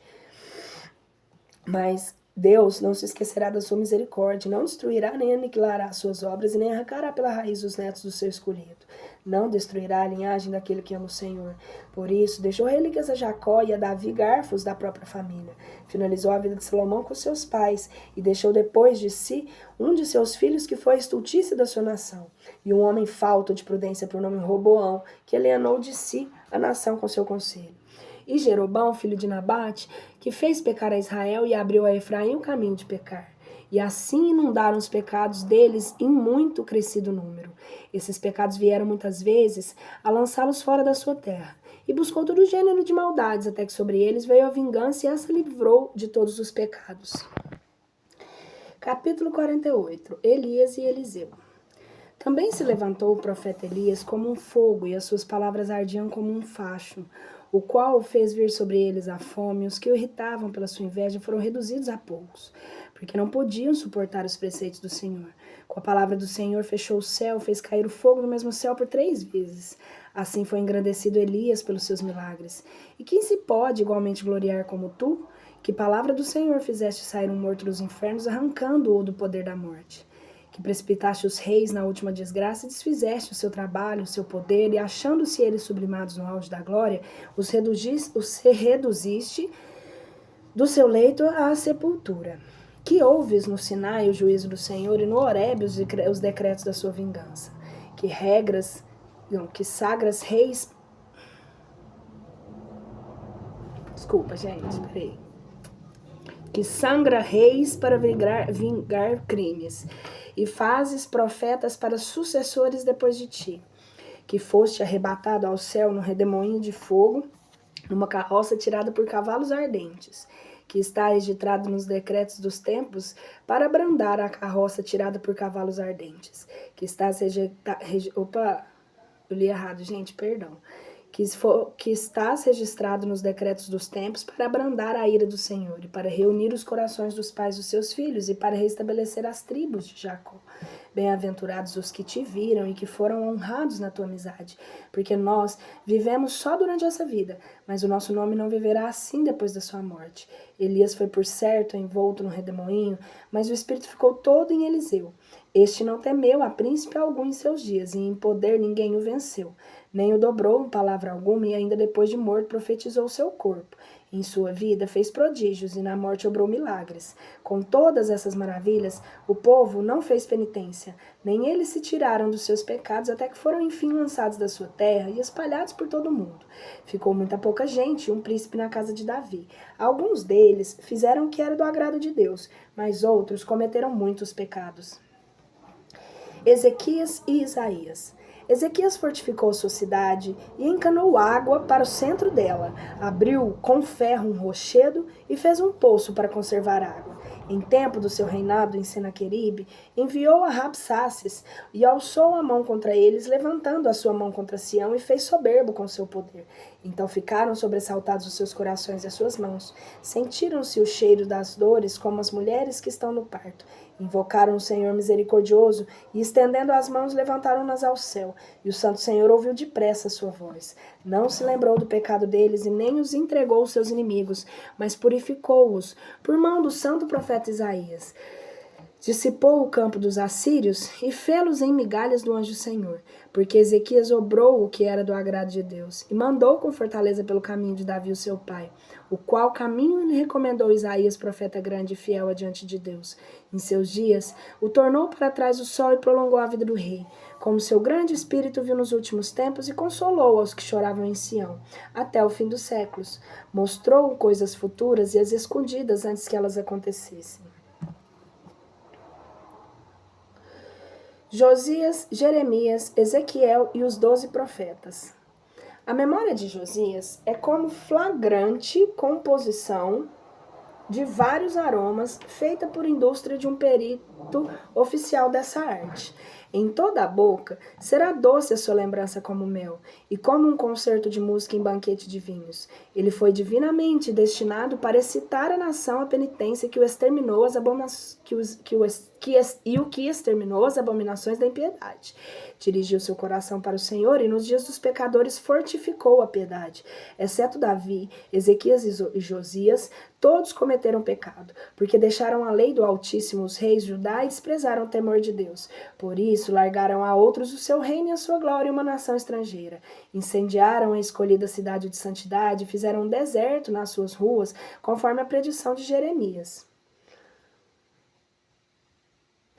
Mas Deus não se esquecerá da sua misericórdia, não destruirá nem aniquilará as suas obras e nem arrancará pela raiz os netos do seu escolhido. Não destruirá a linhagem daquele que ama o Senhor. Por isso, deixou relíquias a Jacó e a Davi garfos da própria família. Finalizou a vida de Salomão com seus pais e deixou depois de si um de seus filhos que foi a estultícia da sua nação. E um homem falto de prudência por nome Roboão, que alienou de si a nação com seu conselho. E Jeroboão, filho de Nabate, que fez pecar a Israel e abriu a Efraim o caminho de pecar. E assim inundaram os pecados deles em muito crescido número. Esses pecados vieram muitas vezes a lançá-los fora da sua terra. E buscou todo gênero de maldades, até que sobre eles veio a vingança e essa livrou de todos os pecados. Capítulo 48. Elias e Eliseu. Também se levantou o profeta Elias como um fogo, e as suas palavras ardiam como um facho, o qual fez vir sobre eles a fome, e os que o irritavam pela sua inveja foram reduzidos a poucos, porque não podiam suportar os preceitos do Senhor. Com a palavra do Senhor fechou o céu, fez cair o fogo no mesmo céu por 3 vezes. Assim foi engrandecido Elias pelos seus milagres. E quem se pode igualmente gloriar como tu? Que palavra do Senhor fizeste sair um morto dos infernos, arrancando-o do poder da morte. Que precipitaste os reis na última desgraça e desfizeste o seu trabalho, o seu poder, e achando-se eles sublimados no auge da glória, os reduziste do seu leito à sepultura. Que ouves no Sinai o juízo do Senhor e no Horebe os decretos da sua vingança. Que sagras reis... Desculpa, gente, peraí. Que sangra reis para vingar crimes, e fazes profetas para sucessores depois de ti, que foste arrebatado ao céu num redemoinho de fogo, numa carroça tirada por cavalos ardentes, que está registrado nos decretos dos tempos para abrandar a carroça tirada por cavalos ardentes, que estás Opa, eu li errado, gente, perdão. Que estás registrado nos decretos dos tempos para abrandar a ira do Senhor, e para reunir os corações dos pais dos seus filhos, e para restabelecer as tribos de Jacó. Bem-aventurados os que te viram e que foram honrados na tua amizade, porque nós vivemos só durante essa vida, mas o nosso nome não viverá assim depois da sua morte. Elias foi por certo envolto no redemoinho, mas o espírito ficou todo em Eliseu. Este não temeu a príncipe algum em seus dias, e em poder ninguém o venceu, nem o dobrou em palavra alguma, e ainda depois de morto profetizou o seu corpo. Em sua vida fez prodígios e na morte obrou milagres. Com todas essas maravilhas, o povo não fez penitência, nem eles se tiraram dos seus pecados até que foram enfim lançados da sua terra e espalhados por todo o mundo. Ficou muita pouca gente e um príncipe na casa de Davi. Alguns deles fizeram o que era do agrado de Deus, mas outros cometeram muitos pecados. Ezequias e Isaías. Ezequias fortificou sua cidade e encanou água para o centro dela, abriu com ferro um rochedo e fez um poço para conservar água. Em tempo do seu reinado em Senaqueribe, enviou a Rabsaces e alçou a mão contra eles, levantando a sua mão contra Sião e fez soberbo com seu poder. Então ficaram sobressaltados os seus corações e as suas mãos. Sentiram-se o cheiro das dores como as mulheres que estão no parto. Invocaram o Senhor misericordioso e, estendendo as mãos, levantaram-nas ao céu. E o Santo Senhor ouviu depressa a sua voz. Não se lembrou do pecado deles e nem os entregou aos seus inimigos, mas purificou-os por mão do santo profeta Isaías. Dissipou o campo dos assírios e fê-los em migalhas do anjo Senhor, porque Ezequias obrou o que era do agrado de Deus, e mandou com fortaleza pelo caminho de Davi o seu pai, o qual caminho lhe recomendou Isaías, profeta grande e fiel adiante de Deus. Em seus dias, o tornou para trás o sol e prolongou a vida do rei, como seu grande espírito viu nos últimos tempos, e consolou aos que choravam em Sião, até o fim dos séculos. Mostrou coisas futuras e as escondidas antes que elas acontecessem. Josias, Jeremias, Ezequiel e os 12 profetas. A memória de Josias é como flagrante composição de vários aromas feita por indústria de um perito oficial dessa arte. Em toda a boca será doce a sua lembrança como mel, e como um concerto de música em banquete de vinhos. Ele foi divinamente destinado para excitar a nação à penitência que o exterminou as exterminou as abominações da impiedade. Dirigiu seu coração para o Senhor e nos dias dos pecadores fortificou a piedade. Exceto Davi, Ezequias e Josias, todos cometeram pecado, porque deixaram a lei do Altíssimo os reis de Judá e desprezaram o temor de Deus. Por isso, largaram a outros o seu reino e a sua glória em uma nação estrangeira. Incendiaram a escolhida cidade de santidade e fizeram um deserto nas suas ruas, conforme a predição de Jeremias.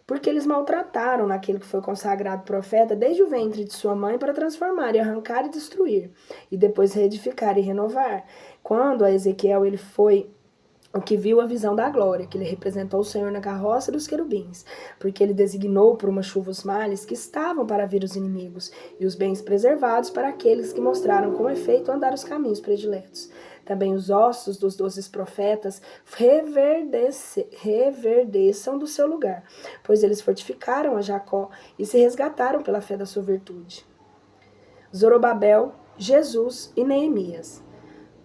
Porque eles maltrataram naquele que foi consagrado profeta desde o ventre de sua mãe para transformar e arrancar e destruir, e depois reedificar e renovar. Quando a Ezequiel ele foi o que viu a visão da glória, que ele representou o Senhor na carroça dos querubins, porque ele designou por uma chuva os males que estavam para vir os inimigos, e os bens preservados para aqueles que mostraram com efeito andar os caminhos prediletos. Também os ossos dos 12 profetas reverdeçam do seu lugar, pois eles fortificaram a Jacó e se resgataram pela fé da sua virtude. Zorobabel, Jesus e Neemias.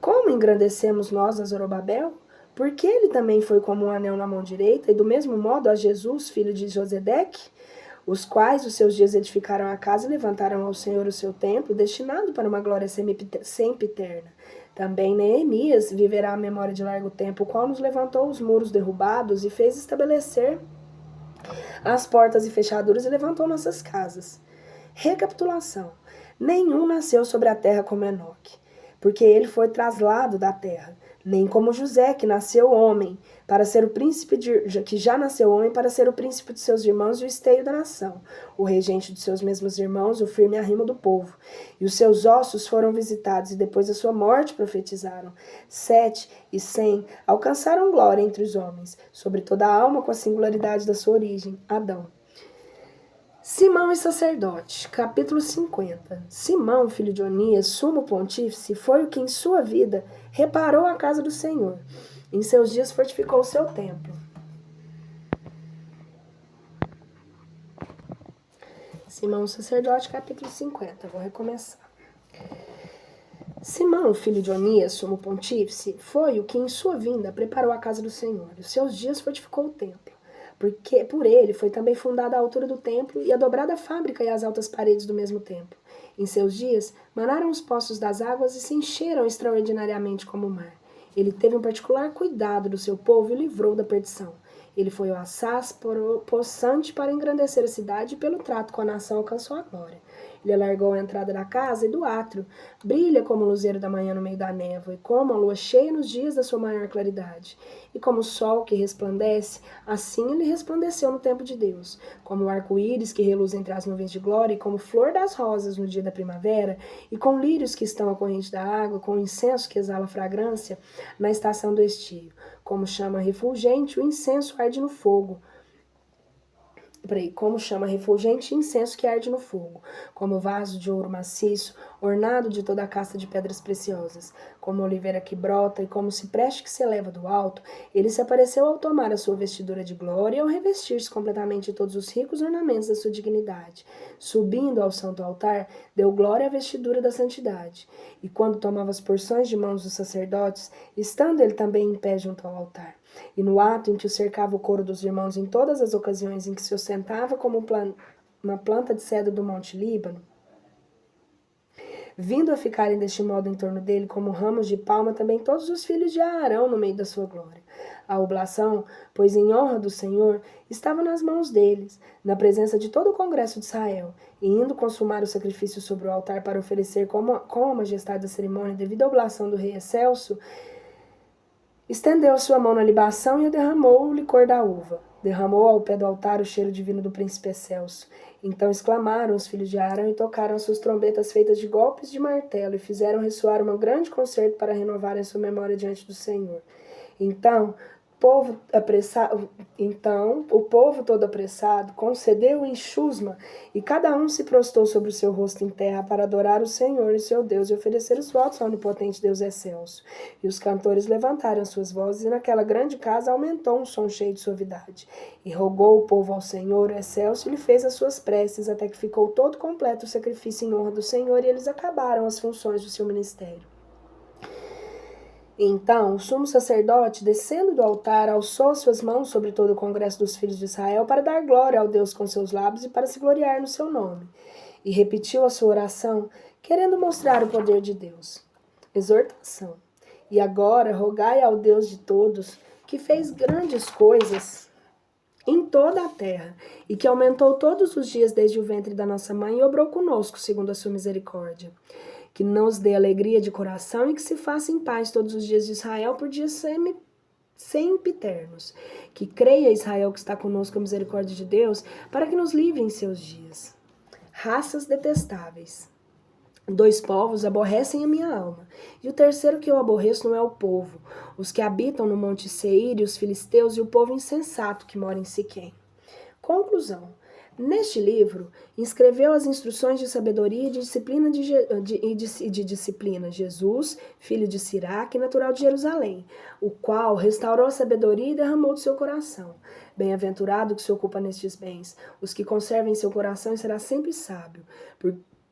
Como engrandecemos nós a Zorobabel? Porque ele também foi como um anel na mão direita, e do mesmo modo a Jesus, filho de Josedeque, os quais os seus dias edificaram a casa e levantaram ao Senhor o seu templo, destinado para uma glória sempiterna. Também Neemias viverá a memória de largo tempo, o qual nos levantou os muros derrubados e fez estabelecer as portas e fechaduras e levantou nossas casas. Recapitulação. Nenhum nasceu sobre a terra como Enoque, porque ele foi traslado da terra, nem como José, que nasceu homem, para ser o príncipe que já nasceu homem, para ser o príncipe de seus irmãos e o esteio da nação, o regente de seus mesmos irmãos, o firme arrimo do povo. E os seus ossos foram visitados, e depois da sua morte profetizaram. 7 e 100 alcançaram glória entre os homens, sobre toda a alma com a singularidade da sua origem, Adão. Simão e sacerdote, capítulo 50. Simão, filho de Onias, sumo pontífice, foi o que em sua vida reparou a casa do Senhor. Em seus dias fortificou o seu templo. Simão, sacerdote, capítulo 50. Vou recomeçar. Simão, filho de Onias, sumo pontífice, foi o que em sua vinda preparou a casa do Senhor. Em seus dias fortificou o templo. porque por ele foi também fundada a altura do templo e a dobrada fábrica e as altas paredes do mesmo templo. Em seus dias, manaram os poços das águas e se encheram extraordinariamente como o mar. Ele teve um particular cuidado do seu povo e o livrou da perdição. Ele foi o assaz possante para engrandecer a cidade e pelo trato com a nação alcançou a glória. Ele alargou a entrada da casa e do átrio, brilha como o luzeiro da manhã no meio da névoa e como a lua cheia nos dias da sua maior claridade. E como o sol que resplandece, assim ele resplandeceu no tempo de Deus. Como o arco-íris que reluz entre as nuvens de glória e como flor das rosas no dia da primavera, e com lírios que estão à corrente da água, com incenso que exala fragrância na estação do estio. Como chama refulgente, o incenso arde no fogo. Como chama refulgente incenso que arde no fogo, como vaso de ouro maciço, ornado de toda a casta de pedras preciosas, como oliveira que brota e como cipreste que se eleva do alto, ele se apareceu ao tomar a sua vestidura de glória e ao revestir-se completamente de todos os ricos ornamentos da sua dignidade. Subindo ao santo altar, deu glória à vestidura da santidade. E quando tomava as porções de mãos dos sacerdotes, estando ele também em pé junto ao altar, e no ato em que o cercava o coro dos irmãos em todas as ocasiões em que se ostentava como uma planta de cedro do Monte Líbano, vindo a ficarem deste modo em torno dele como ramos de palma também todos os filhos de Aarão no meio da sua glória. A oblação, pois em honra do Senhor, estava nas mãos deles, na presença de todo o congresso de Israel, e indo consumar o sacrifício sobre o altar para oferecer com a majestade da cerimônia devido à oblação do rei excelso, estendeu a sua mão na libação e a derramou o licor da uva. Derramou ao pé do altar o cheiro divino do príncipe excelso. Então exclamaram os filhos de Arão e tocaram as suas trombetas feitas de golpes de martelo e fizeram ressoar um grande concerto para renovarem sua memória diante do Senhor. Então o povo todo apressado concedeu em chusma, e cada um se prostou sobre o seu rosto em terra para adorar o Senhor e seu Deus e oferecer os votos ao onipotente Deus excelso. E os cantores levantaram suas vozes, e naquela grande casa aumentou um som cheio de suavidade. E rogou o povo ao Senhor excelso e lhe fez as suas preces, até que ficou todo completo o sacrifício em honra do Senhor, e eles acabaram as funções do seu ministério. Então, o sumo sacerdote, descendo do altar, alçou suas mãos sobre todo o congresso dos filhos de Israel para dar glória ao Deus com seus lábios e para se gloriar no seu nome. E repetiu a sua oração, querendo mostrar o poder de Deus. Exortação. E agora rogai ao Deus de todos, que fez grandes coisas em toda a terra, e que aumentou todos os dias desde o ventre da nossa mãe e obrou conosco, segundo a sua misericórdia. Que nos dê alegria de coração e que se faça em paz todos os dias de Israel por dias sempiternos. Que creia Israel que está conosco a misericórdia de Deus, para que nos livre em seus dias. Raças detestáveis. 2 povos aborrecem a minha alma, e o terceiro que eu aborreço não é o povo, os que habitam no monte Seir e os filisteus e o povo insensato que mora em Siquém. Conclusão. Neste livro, inscreveu as instruções de sabedoria e de disciplina Jesus, filho de Siraque, natural de Jerusalém, o qual restaurou a sabedoria e derramou do seu coração. Bem-aventurado que se ocupa nestes bens, os que conservem seu coração e será sempre sábio,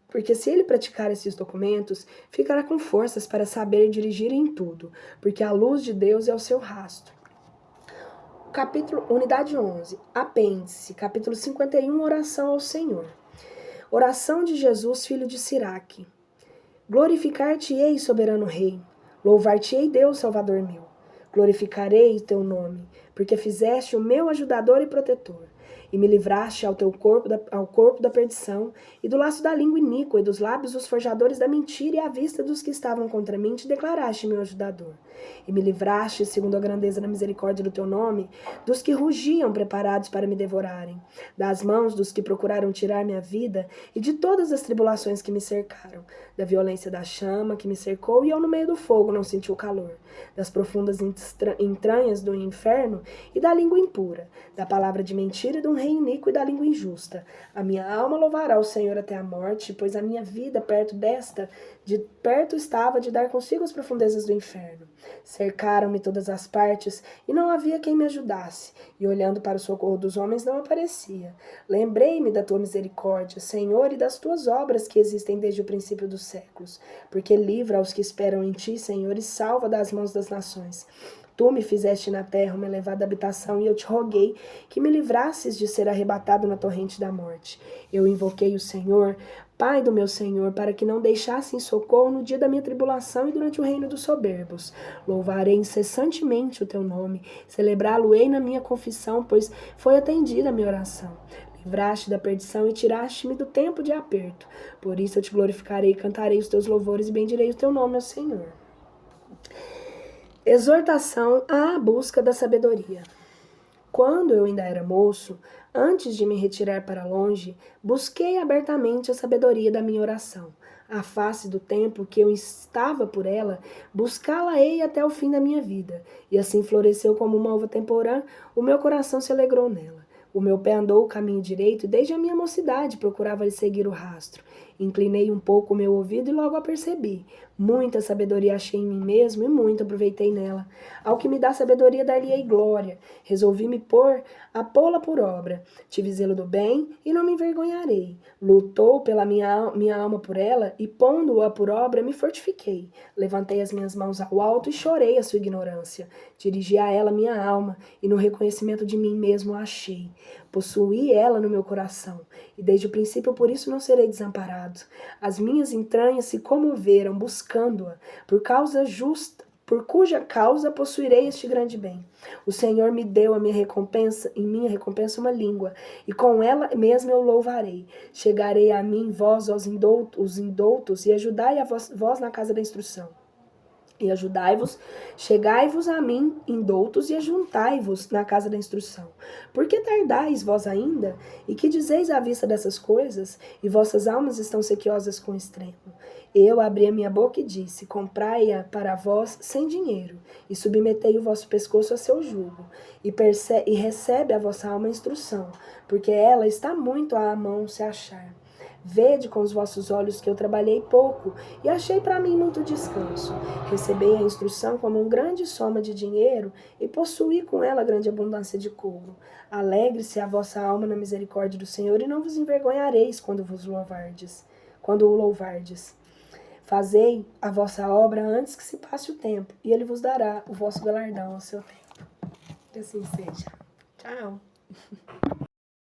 porque se ele praticar esses documentos, ficará com forças para saber dirigir em tudo, porque a luz de Deus é o seu rastro. Unidade 11, apêndice, capítulo 51, oração ao Senhor. Oração de Jesus, filho de Siraque. Glorificar-te-ei, soberano Rei, louvar-te-ei, Deus, Salvador meu. Glorificarei teu nome, porque fizeste o meu ajudador e protetor, e me livraste ao corpo da perdição, e do laço da língua iníqua, e dos lábios dos forjadores da mentira, e à vista dos que estavam contra mim, te declaraste meu ajudador. E me livraste, segundo a grandeza da misericórdia do teu nome, dos que rugiam preparados para me devorarem, das mãos dos que procuraram tirar minha vida, e de todas as tribulações que me cercaram, da violência da chama que me cercou, e eu no meio do fogo não senti o calor, das profundas entranhas do inferno e da língua impura, da palavra de mentira e de um rei iníquo e da língua injusta. A minha alma louvará o Senhor até a morte, pois a minha vida de perto estava de dar consigo as profundezas do inferno. Cercaram-me todas as partes, e não havia quem me ajudasse, e olhando para o socorro dos homens não aparecia. Lembrei-me da tua misericórdia, Senhor, e das tuas obras que existem desde o princípio dos séculos, porque livra aos que esperam em ti, Senhor, e salva das mãos das nações. Tu me fizeste na terra uma elevada habitação, e eu te roguei que me livrasses de ser arrebatado na torrente da morte. Eu invoquei o Senhor, Pai do meu Senhor, para que não deixasse em socorro no dia da minha tribulação e durante o reino dos soberbos. Louvarei incessantemente o teu nome, celebrá-lo-ei na minha confissão, pois foi atendida a minha oração. Livraste da perdição e tiraste-me do tempo de aperto. Por isso eu te glorificarei e cantarei os teus louvores e bendirei o teu nome ao Senhor. Exortação à busca da sabedoria. Quando eu ainda era moço, antes de me retirar para longe, busquei abertamente a sabedoria da minha oração. À face do tempo que eu estava por ela, buscá-la-ei até o fim da minha vida. E assim floresceu como uma uva temporã, o meu coração se alegrou nela. O meu pé andou o caminho direito e desde a minha mocidade procurava-lhe seguir o rastro. Inclinei um pouco o meu ouvido e logo a percebi. Muita sabedoria achei em mim mesmo e muito aproveitei nela. Ao que me dá sabedoria, dar-lhe-ei glória. Resolvi me pô-la por obra. Tive zelo do bem e não me envergonharei. Lutou pela minha alma por ela e, pondo-a por obra, me fortifiquei. Levantei as minhas mãos ao alto e chorei a sua ignorância. Dirigi a ela minha alma e no reconhecimento de mim mesmo a achei. Possuí ela no meu coração e desde o princípio por isso não serei desamparado. As minhas entranhas se comoveram buscando-a por cuja causa possuirei este grande bem. O Senhor me deu a minha recompensa, em minha recompensa uma língua, e com ela mesmo eu louvarei. Chegarei a mim, vós, os indoutos, e ajudai a vós na casa da instrução. E ajudai-vos, chegai-vos a mim, indoutos, e ajuntai-vos na casa da instrução. Por que tardais vós ainda? E que dizeis à vista dessas coisas? E vossas almas estão sequiosas com extremo. Eu abri a minha boca e disse, comprai-a para vós sem dinheiro, e submetei o vosso pescoço a seu jugo, e recebe a vossa alma a instrução, porque ela está muito à mão se achar. Vede com os vossos olhos que eu trabalhei pouco e achei para mim muito descanso. Recebei a instrução como uma grande soma de dinheiro e possuí com ela grande abundância de couro. Alegre-se a vossa alma na misericórdia do Senhor e não vos envergonhareis quando o louvardes. Fazei a vossa obra antes que se passe o tempo e ele vos dará o vosso galardão ao seu tempo. Que assim seja. Tchau.